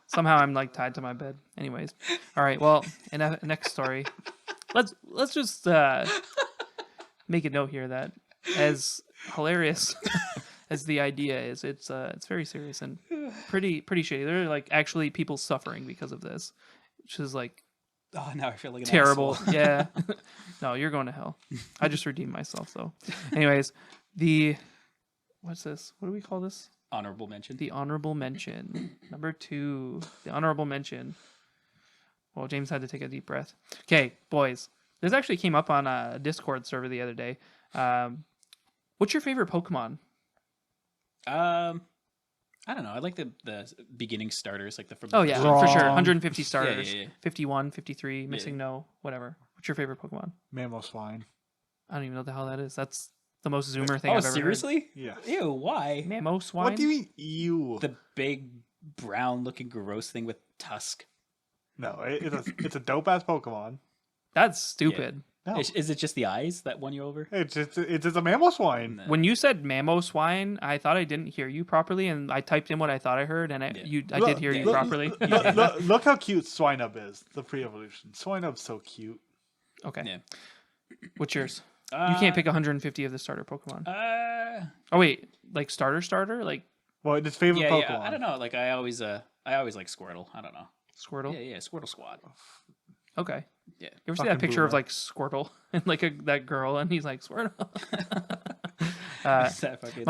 Somehow I'm like tied to my bed. Anyways, all right. Well, next story. Let's just make a note here that as hilarious as the idea is, it's very serious and pretty shady. There are like actually people suffering because of this, which is like Oh, now I feel like an terrible. asshole. Yeah. No, you're going to hell. I just redeemed myself though. Anyways, what's this? What do we call this? Honorable mention. The honorable mention. Number 2. The honorable mention. Well, James had to take a deep breath. Okay, boys. This actually came up on a Discord server the other day. What's your favorite Pokemon? I don't know. I like the beginning starters, like the from. Oh yeah, Rom. for sure. 150 starters. Yeah. 51, 53, missing no, whatever. What's your favorite Pokemon? Mamoswine. I don't even know what the hell that is. That's the most Zoomer thing Oh, I've ever seriously? Yeah. Ew, why? heard. Mamoswine? What do you mean, ew? The big brown looking gross thing with tusk. No, it's a dope ass Pokemon. That's stupid. No, Is it just the eyes that won you over? it's just a Mamoswine. No. When you said Mamoswine, I thought I didn't hear you properly, and I typed in what I thought I heard, and I did hear you properly. Look how cute Swinub is. The pre-evolution. Swinub's so cute. Okay. Yeah. What's yours? You can't pick 150 of the starter Pokemon. Uh, Oh wait, like starter, like Well, it's his favorite yeah, Pokemon. yeah. I don't know. Like I always like Squirtle. I don't know. Squirtle. Yeah, Squirtle Squad. Okay. Yeah. You ever see Fucking that picture of boomer. like Squirtle and like that girl, and he's like Squirtle. Is that fucking,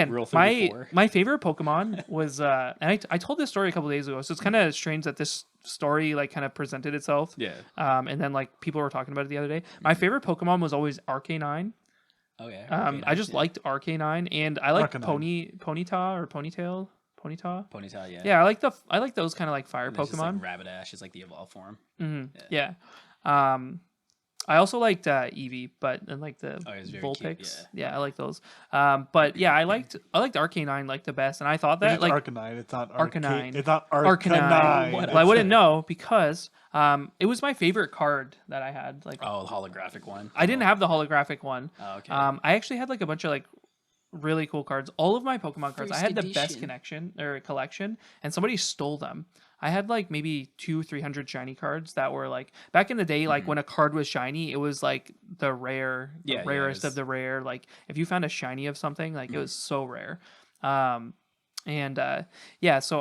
Rule my 34? my favorite Pokemon was and I told this story a couple days ago, so it's kind of strange that this story like kind of presented itself. Yeah. And then like people were talking about it the other day. My favorite Pokemon was always Arcanine. Oh yeah. Okay, I just yeah. liked Arcanine, and I like Arcanine. Ponyta or Ponytail. Ponytail. Yeah. Yeah, I like those kind of like fire And there's just, Pokemon. like, Rapidash is like the evolved form. Yeah. I also liked Eevee, but and like the Oh, he was very cute, Vulpix. yeah. Yeah, I like those. But yeah, I liked Arcanine like the best, and I thought that It's like Arcanine. It's not Arcanine. It's not Arcanine. Arcanine. Whatever. Well, I wouldn't know because it was my favorite card that I had. Like Oh, the holographic one. I didn't have the holographic one. Oh, okay. I actually had like a bunch of like really cool cards. All of my Pokemon cards, I First had the best edition. collection, and somebody stole them. I had like maybe 200-300 shiny cards that were like back in the day, like when a card was shiny, it was like the rarest it of the rare. Like if you found a shiny of something, like it was so rare. So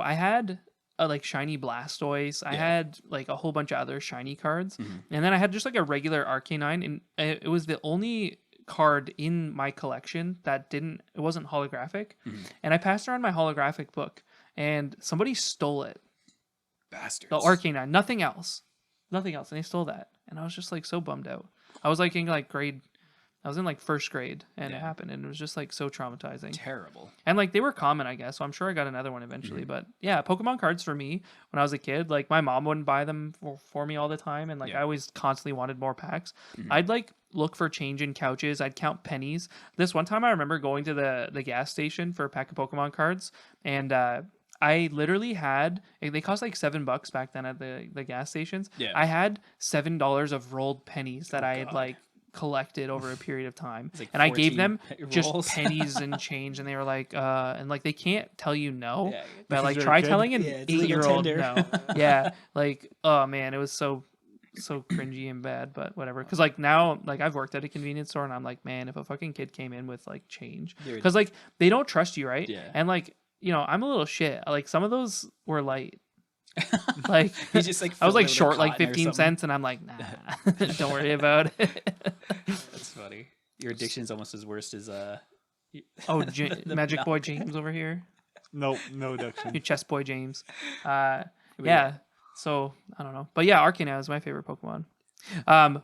I had a like shiny Blastoise. I had like a whole bunch of other shiny cards, and then I had just like a regular Arcanine, and it was the only card in my collection that it wasn't holographic, and I passed around my holographic book, and somebody stole it. Bastards. The Arcanine, nothing else, and they stole that, and I was just like so bummed out. I was like in like I was in like first grade, and it happened, and it was just like so traumatizing. Terrible. And like they were common, I guess, so I'm sure I got another one eventually. But yeah, Pokemon cards for me when I was a kid, like my mom wouldn't buy them for me all the time, and like I always constantly wanted more packs. I'd like look for change in couches. I'd count pennies. This one time I remember going to the gas station for a pack of Pokemon cards, and I literally had, they cost like $7 back then at the gas stations. Yeah. I had $7 of rolled pennies that I had God. like collected over a period of time. It's like And I gave 14 them just rolls. pennies and change, and they were like, and like they can't tell you no, Yeah. but Because like you're a try kid? telling an Yeah, it's legal 8-year-old tender. no. Yeah, like oh man, it was so cringy and bad, but whatever. Because like now, like I've worked at a convenience store, and I'm like, man, if a fucking kid came in with like change, Dude. because like they don't trust you, right? Yeah. And like I'm a little shit. Like some of those were light. Like He's just like I was filled like it with short like cotton or 15 something. cents, and I'm like, nah, don't worry about it. That's funny. Your addiction's almost as worse as Oh, Magic Boy James over here. Nope, no addiction. You Chess Boy James. Yeah. So I don't know, but yeah, Arcanine is my favorite Pokemon.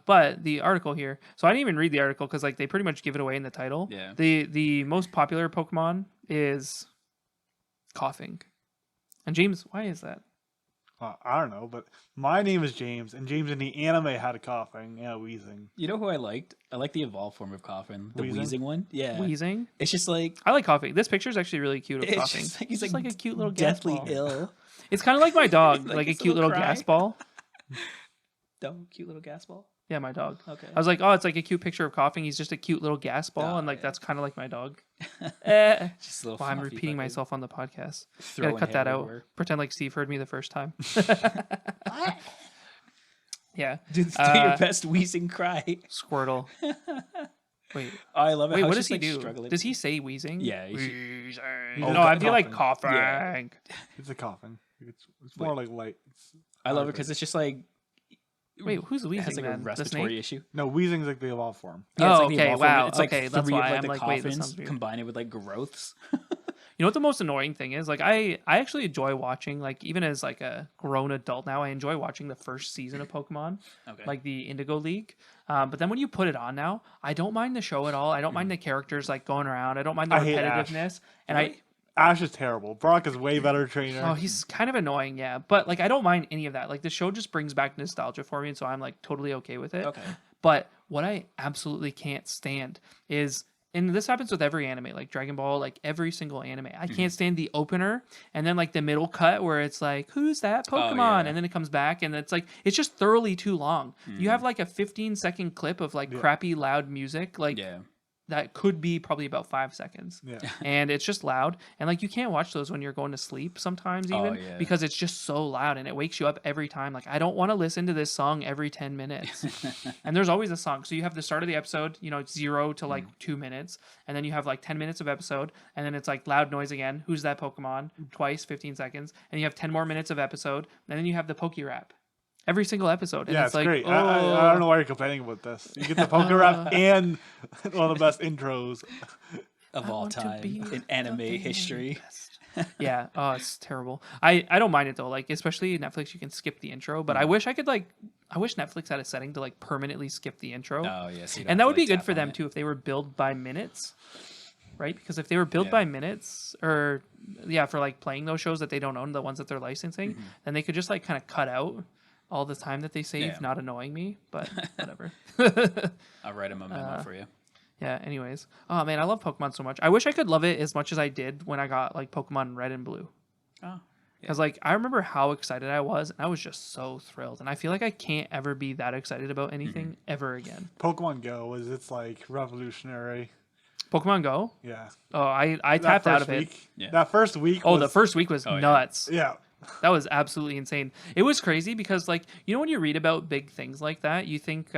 But the article here, so I didn't even read the article because like they pretty much give it away in the title. Yeah. The most popular Pokemon is coughing. And James, why is that? I don't know, but my name is James, and James in the anime had a coughing, wheezing. You know who I liked? I like the evolved form of coughing, the Wheezing? wheezing one. Yeah, Wheezing. it's just like I like coughing. This picture is actually really cute of it's coughing. just like he's Just like, a cute little deathly gas ball. ill. It's kind of like my dog, like a his cute little cry. gas ball. Cute little gas ball. Yeah, my dog. Okay. I was like, oh, it's like a cute picture of coughing. He's just a cute little gas ball, Oh, and like yeah. that's kind of like my dog. Just a little. Well, I'm fluffy repeating fucking myself on the podcast. Gotta throwing cut that hair out. everywhere. Pretend like Steve heard me the first time. Yeah. Do your best wheezing cry. Squirtle. Wait. Oh, I love it. Wait, how what it's does he just, do? like, struggling. Does he say wheezing? Yeah, Wheezing. Oh, No, I feel like coughing. coughing. Yeah. It's a coughing. It's more like light. I love it because it's just like Wait, who's it wheezing has like a then? The respiratory snake? issue. No, wheezing's like the evolved form. Yeah, it's Oh, like the okay, evolved form. wow, It's like okay, that's three why of like I'm the like, wait, this coffins sounds weird. combined with like growths. You know what the most annoying thing is? Like I actually enjoy watching, like even as like a grown adult now, I enjoy watching the first season of Pokemon, Okay. like the Indigo League. But then when you put it on now, I don't mind the show at all. I don't mind the characters like going around. I don't mind the I hate Ash. repetitiveness. And Really? Ash is terrible. Brock is way better trainer. oh, he's kind of annoying, yeah. But like I don't mind any of that. Like the show just brings back nostalgia for me, and so I'm like totally okay with it. Okay. But what I absolutely can't stand is, and this happens with every anime, like Dragon Ball, like every single anime. I can't stand the opener and then like the middle cut where it's like, who's that Pokemon? yeah. And then it comes back and it's like, it's just thoroughly too long. You have like a 15-second clip of like crappy loud music, like Yeah. that could be probably about 5 seconds. Yeah. And it's just loud. And like you can't watch those when you're going to sleep sometimes even yeah. because it's just so loud and it wakes you up every time. Like I don't want to listen to this song every 10 minutes. And there's always a song. So you have the start of the episode, you know, it's 0 to like 2 minutes. And then you have like 10 minutes of episode. And then it's like loud noise again. Who's that Pokemon? Twice, 15 seconds. And you have 10 more minutes of episode. And then you have the Poke Rap. Every single episode. And Yeah, it's it's like, great. oh. I don't know why you're complaining about this. You get the poker rap and one of the best intros. Of all want to time be in anime history. Yeah. Oh, it's terrible. I don't mind it though. Like especially Netflix, you can skip the intro. But I wish I could like. I wish Netflix had a setting to like permanently skip the intro. Oh yeah, so you don't and have that to, would be like, good tap for on them it. too if they were billed by minutes, right? Because if they were billed Yeah. by minutes, or yeah, for like playing those shows that they don't own, the ones that they're licensing, then they could just like kind of cut out all the time that they save, Yeah. not annoying me. But whatever. I'll write him a memo for you. Yeah. Anyways, oh man, I love Pokemon so much. I wish I could love it as much as I did when I got like Pokemon Red and Blue. Oh. Because like I remember how excited I was, and I was just so thrilled. And I feel like I can't ever be that excited about anything ever again. Pokemon Go it's like revolutionary. Pokemon Go? Yeah. Oh, I That tapped out first of it. week, Yeah. That first week. Oh, was, the first week was yeah. nuts. Yeah. That was absolutely insane. It was crazy because like you know when you read about big things like that, you think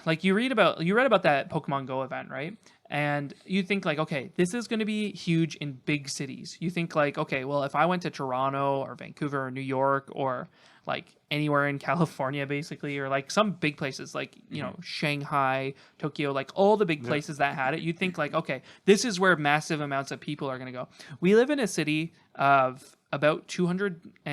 like you read about that Pokemon Go event, right? And you think like, okay, this is going to be huge in big cities. You think like, okay, well, if I went to Toronto or Vancouver or New York or like anywhere in California, basically, or like some big places like, you know, Shanghai, Tokyo, like all the big places that had it, you'd think like, okay, this is where massive amounts of people are going to go. We live in a city of about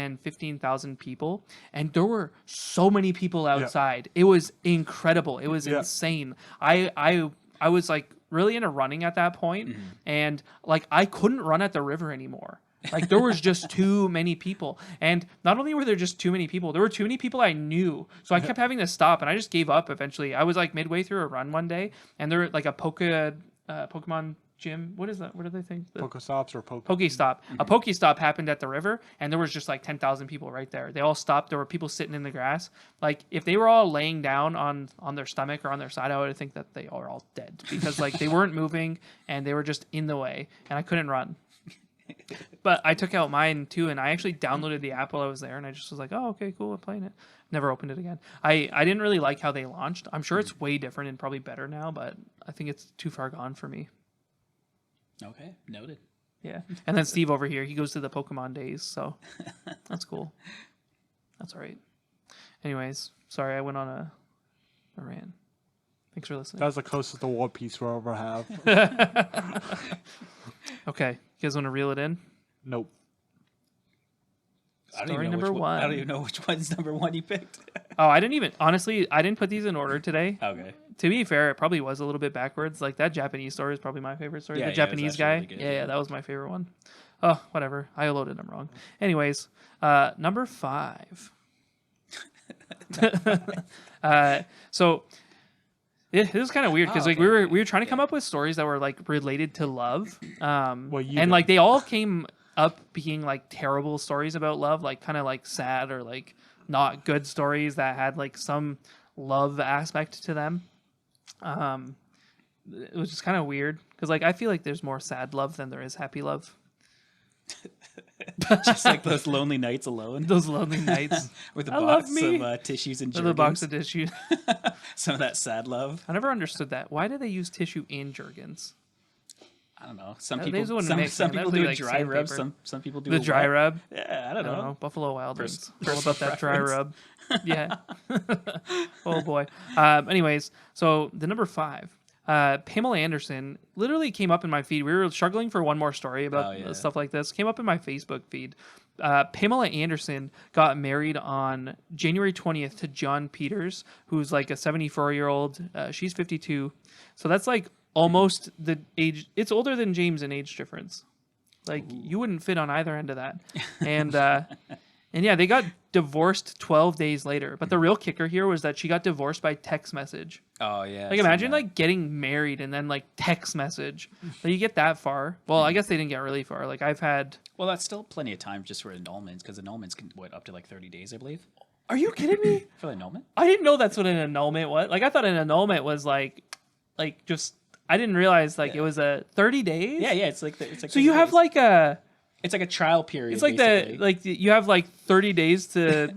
215,000 people, and there were so many people outside. It was incredible. It was insane. I was like really into running at that point, and like I couldn't run at the river anymore. Like there was just too many people, and not only were there just too many people, there were too many people I knew. So I kept having to stop, and I just gave up eventually. I was like midway through a run one day, and there like a Pokemon gym. What is that? What do they think? Pokestops or Pokestop. A Pokestop happened at the river, and there was just like 10,000 people right there. They all stopped. There were people sitting in the grass. Like if they were all laying down on their stomach or on their side, I would think that they are all dead because like they weren't moving and they were just in the way, and I couldn't run. But I took out mine too, and I actually downloaded the app while I was there, and I just was like, oh, okay, cool, I'm playing it. Never opened it again. I didn't really like how they launched. I'm sure it's way different and probably better now, but I think it's too far gone for me. Okay, noted. Yeah. And then Steve over here, he goes to the Pokemon days, so that's cool. That's all right. Anyways, sorry, I went on a rant. Thanks for listening. That's the closest to War Piece we'll ever have. Okay, you guys want to reel it in? Nope. Story number one. I don't even know which one's number one you picked. Oh, I didn't put these in order today. Okay. To be fair, it probably was a little bit backwards. Like that Japanese story is probably my favorite story. Yeah, The yeah, it was Japanese actually guy. really good, yeah, yeah. that was my favorite one. Oh, whatever. I loaded them wrong. Anyways, number 5. So yeah, this is kind of weird because like we were trying to come up with stories that were like related to love. Like they all came up being like terrible stories about love, like kind of like sad or like not good stories that had like some love aspect to them. It was just kind of weird because like I feel like there's more sad love than there is happy love. Just like those lonely nights alone. Those lonely nights With a I box love me. of tissues and with a box Jergens. of tissue. Some of that sad love. I never understood that. Why do they use tissue in Jergens? I don't know. Some Those people, wouldn't mix, some man. people That'd be do a like dry rub. sandpaper. Some people do The a dry wet. rub. Yeah, I I don't don't know. know. Buffalo Wild Wings. All personal about that dry preference. rub. Yeah. Oh boy. Anyways, so the number 5. Pamela Anderson literally came up in my feed. We were struggling for one more story about stuff like this. Came up in my Facebook feed. Pamela Anderson got married on January 20th to John Peters, who's like a 74-year-old. She's 52. So that's like almost the age. It's older than James in age difference. Like you wouldn't fit on either end of that. And yeah, they got divorced 12 days later. But the real kicker here was that she got divorced by text message. Oh yeah. Like imagine like getting married and then like text message. Like you get that far. Well, I guess they didn't get really far. Like I've had. Well, that's still plenty of time just for annulments because annulments can up to like 30 days, I believe. Are you kidding me? For the annulment. I didn't know that's what an annulment was. Like I thought an annulment was like just. I didn't realize like it was a 30 days. Yeah, it's like it's like. So you have like a. It's like a trial period. It's like basically. you have like 30 days to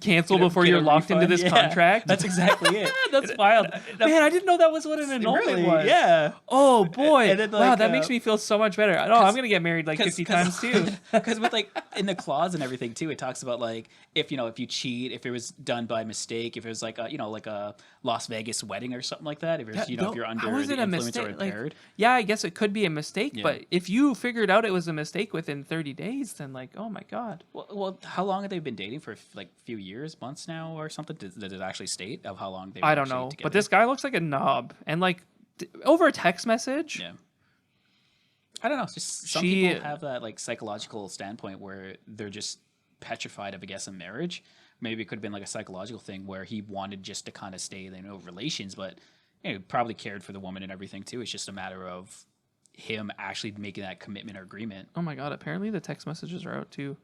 cancel before you're locked into this contract. That's exactly it. That's wild. Man, I didn't know that was what an annulment Really? was. Yeah. Oh boy. And then, wow, like, that makes me feel so much better. I'm gonna get married like 50 times too. Because with like in the clause and everything too, it talks about like if you cheat, if it was done by mistake, if it was like like a Las Vegas wedding or something like that, if it was, if you're under How is the it a influence mistake? or impaired. Like, yeah, I guess it could be a mistake, but if you figured out it was a mistake within 30 days, then like, oh my god. Well, how long have they been dating for? Like a few years, months now, or something? Did it actually state of how long they? Were I don't actually know, together? but this guy looks like a knob, and like over a text message. Yeah. I don't know. It's just some people have that like psychological standpoint where they're just petrified of, I guess, a marriage. Maybe it could have been like a psychological thing where he wanted just to kind of stay in relations, but he probably cared for the woman and everything too. It's just a matter of him actually making that commitment or agreement. Oh my god! Apparently the text messages are out too.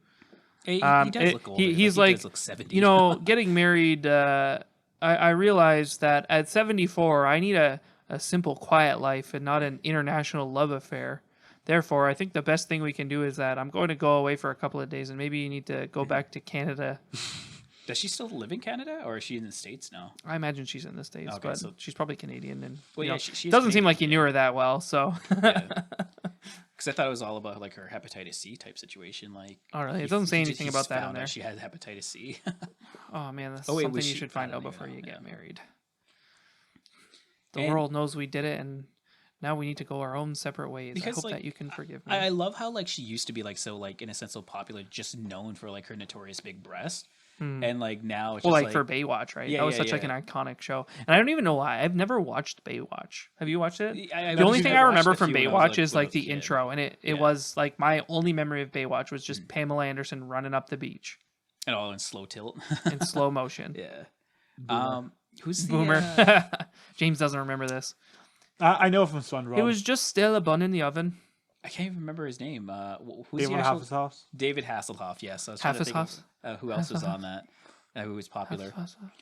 He does look older. He's he like, does look 70. Getting married. I realized that at 74, I need a simple, quiet life and not an international love affair. Therefore, I think the best thing we can do is that I'm going to go away for a couple of days, and maybe you need to go back to Canada. Does she still live in Canada, or is she in the States now? I imagine she's in the States, Okay, but so- she's probably Canadian. And Well, you yeah, know, she is doesn't seem Canadian, like you knew her that well. So, Because I thought it was all about like her hepatitis C type situation. Like, oh really? It doesn't say he anything just about that in found out there. She had hepatitis C. Oh man, that's Oh, wait, something was you she- should I find don't out even before know, you get yeah. married. The And- world knows we did it, and now we need to go our own separate ways. I Because, hope like, that you can forgive me. I love how like she used to be like so like in a sense so popular, just known for like her notorious big breast, and like now it's Well, just like for Baywatch, right? Yeah, that was yeah, such like an yeah. iconic show, and I don't even know why. I've never watched Baywatch. Have you watched it? I The only watched thing it- I watched remember a from few when I was, Baywatch is when I like was a the kid. intro, and it Yeah. was like my only memory of Baywatch was just Pamela Anderson running up the beach and all in slow tilt. in slow motion. Yeah. Who's the Boomer. James doesn't remember this. I know from SpongeBob. It was just still a bun in the oven. I can't even remember his name. Who's David the actual? Hasselhoff. David Hasselhoff. Yes. I was trying to think Hasselhoff? of, who else was on that? Who was popular?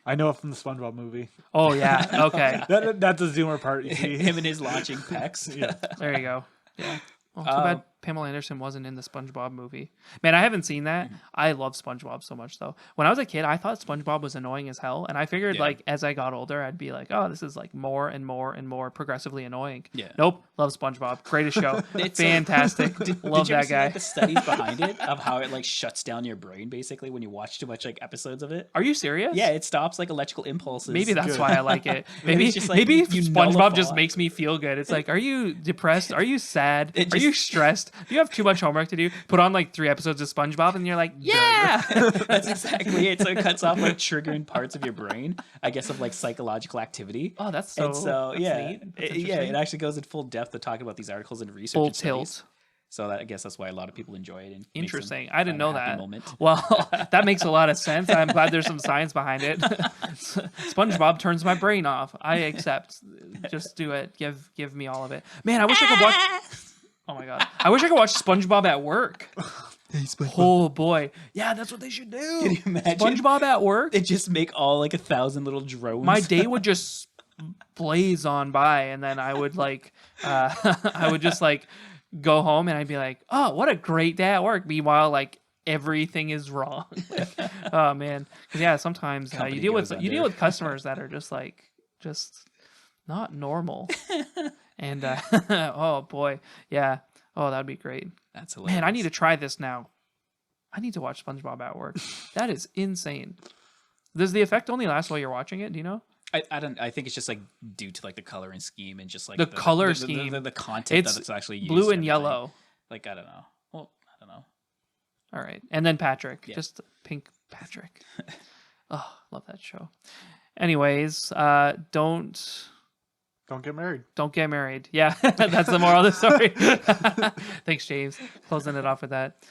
I know it from the SpongeBob movie. Oh yeah. Okay. That's a zoomer part. You see. Him and his launching pecs. Yeah. There you go. Yeah. Well, too bad Pamela Anderson wasn't in the SpongeBob movie. Man, I haven't seen that. I love SpongeBob so much though. When I was a kid, I thought SpongeBob was annoying as hell, and I figured like as I got older, I'd be like, oh, this is like more and more and more progressively annoying. Yeah. Nope. Love SpongeBob. Greatest show. Fantastic. Love did you ever that see, guy. like, the studies behind it of how it like shuts down your brain basically when you watch too much like episodes of it? Are you serious? Yeah, it stops like electrical impulses. Maybe that's Good. why I like it. Maybe It's just, like, maybe you SpongeBob nullify. just makes me feel good. It's like, are you depressed? Are you sad? It Are you just- stressed? Do you have too much homework to do? Put on like 3 episodes of SpongeBob, and you're like, yeah. That's exactly it. So it cuts off like triggering parts of your brain, I guess, of like psychological activity. Oh, that's so. And so that's yeah, neat. That's it interesting. actually goes in full depth to talk about these articles and research. Full and studies. tilt. So I guess that's why a lot of people enjoy it. And makes them Interesting. I didn't know have a happy that. moment. Well, that makes a lot of sense. I'm glad there's some science behind it. SpongeBob turns my brain off. I accept. Just do it. Give me all of it. Man, I wish I could watch. Oh my god. I wish I could watch SpongeBob at work. Oh boy. Yeah, that's what they should do. Can you imagine? SpongeBob at work. They just make all like 1,000 little drones. My day would just blaze on by, and then I would like I would just like go home and I'd be like, oh, what a great day at work. Meanwhile, like everything is wrong. Oh man. 'Cause yeah, sometimes you Company deal goes with under. customers that are just not normal. And oh boy. Yeah. Oh, that'd be great. That's hilarious. Man, I need to try this now. I need to watch SpongeBob at work. That is insane. Does the effect only last while you're watching it? Do you know? I don't. I think it's just like due to like the coloring scheme and just like The color scheme. the content It's that's actually used. Blue and everything. yellow. Like I don't know. Well, I don't know. All right. And then Patrick. Yeah. Just pink Patrick. Oh, love that show. Anyways, don't Don't get married. get married. Yeah, that's the moral of the story. Thanks, James. Closing it off with that.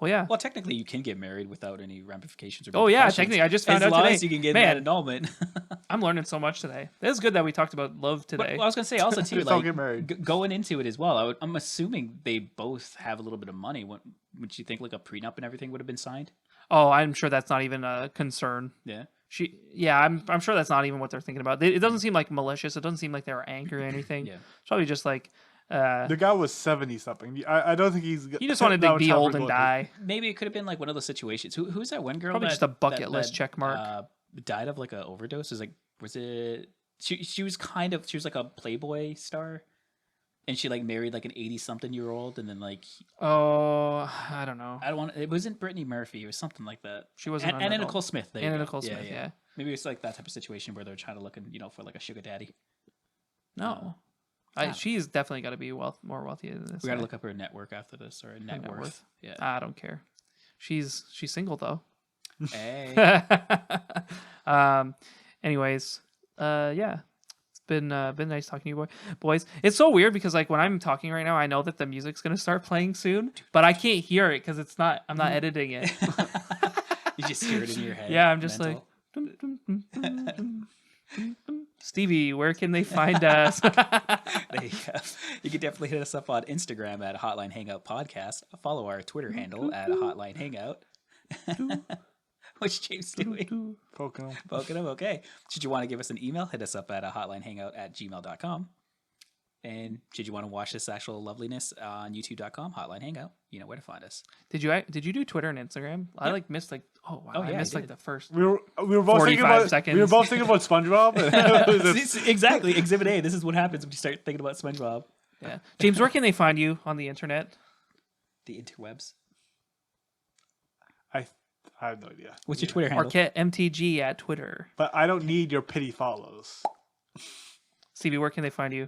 Well, yeah. Well, technically, you can get married without any ramifications. Or Oh, yeah, repercussions, technically. I just found as out long today. as you can get Man. that annulment. I'm learning so much today. It is good that we talked about love But today. I was gonna say also too, Just don't like get married. going into it as well. I'm assuming they both have a little bit of money. Would you think like a prenup and everything would have been signed? Oh, I'm sure that's not even a concern. Yeah. I'm sure that's not even what they're thinking about. It doesn't seem like malicious. It doesn't seem like they were angry or anything. Yeah. It's probably just like The guy was 70 something. I don't think he just wanted to be old and die. Maybe it could have been like one of those situations. Who's that one girl? Probably that, just a bucket that- list that, check mark. Died of like an overdose. Was it? She was like a Playboy star, and she like married like an 80-something-year-old, and then like Oh, I don't know. I don't want. It wasn't Brittany Murphy. It was something like that. She wasn't And an Anna adult. Nicole Smith. There you Anna go. Nicole Smith, yeah. Maybe it's like that type of situation where they're trying to look, for like a sugar daddy. No. Yeah. She's definitely got to be more wealthy than this. We gotta guy. look up her network after this, or net net worth. worth. Yeah. I don't care. She's single though. Hey. Anyways, yeah. It's been nice talking to you boys. It's so weird because like when I'm talking right now, I know that the music's gonna start playing soon, but I can't hear it because I'm not editing it. You just hear it in your head. Yeah, I'm just mental. Stevie, where can they find us? There you go. You can definitely hit us up on Instagram at Hotline Hangout Podcast. Follow our Twitter handle at Hotline Hangout. What's James doing? Poking him. Poking him. Okay. Should you want to give us an email, hit us up at hotlinehangout@gmail.com. And should you want to watch this actual loveliness on youtube.com, Hotline Hangout, you know where to find us. Did you do Twitter and Instagram? I like missed like I yeah, missed I like did. the first. We were both 45 thinking about seconds. We were both thinking about SpongeBob. It was just- Exactly. Exhibit A. This is what happens when you start thinking about SpongeBob. Yeah, James, where can they find you on the internet? The interwebs. I have no idea. What's your Twitter handle? Arquette MTG at Twitter. But I don't need your pity follows. Stevie, where can they find you?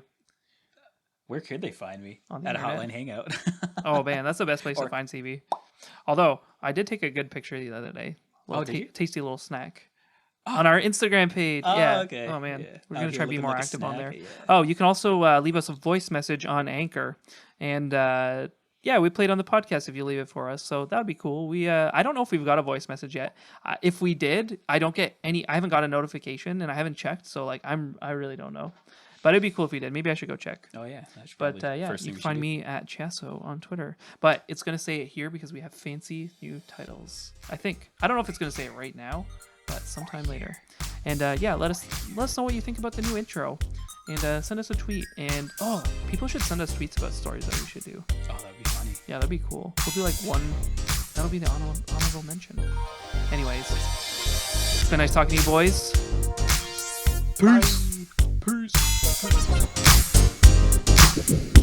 Where could they find me? On the At internet? Hotline Hangout. Oh man, that's the best place to find Stevie. Although I did take a good picture the other day. Did you? Tasty little snack. On our Instagram page. Oh, yeah. okay. Oh man, Yeah. we're Out gonna here try to be looking more like a active on snack, there. yeah. Oh, you can also leave us a voice message on Anchor, and yeah, we played on the podcast if you leave it for us. So that would be cool. We I don't know if we've got a voice message yet. If we did, I don't get any. I haven't got a notification, and I haven't checked. So like I really don't know. But it'd be cool if we did. Maybe I should go check. Oh yeah. That's But probably yeah, first you thing can we should find do. me at Chasso on Twitter. But it's going to say it here because we have fancy new titles. I think. I don't know if it's going to say it right now, but sometime later. And yeah, let us know what you think about the new intro. and send us a tweet. And people should send us tweets about stories that we should do. Oh, that'd be funny. Yeah, that'd be cool. We'll do like one. That'll be the honorable mention. Anyways, it's been nice talking to you boys. Peace. Bye. Peace.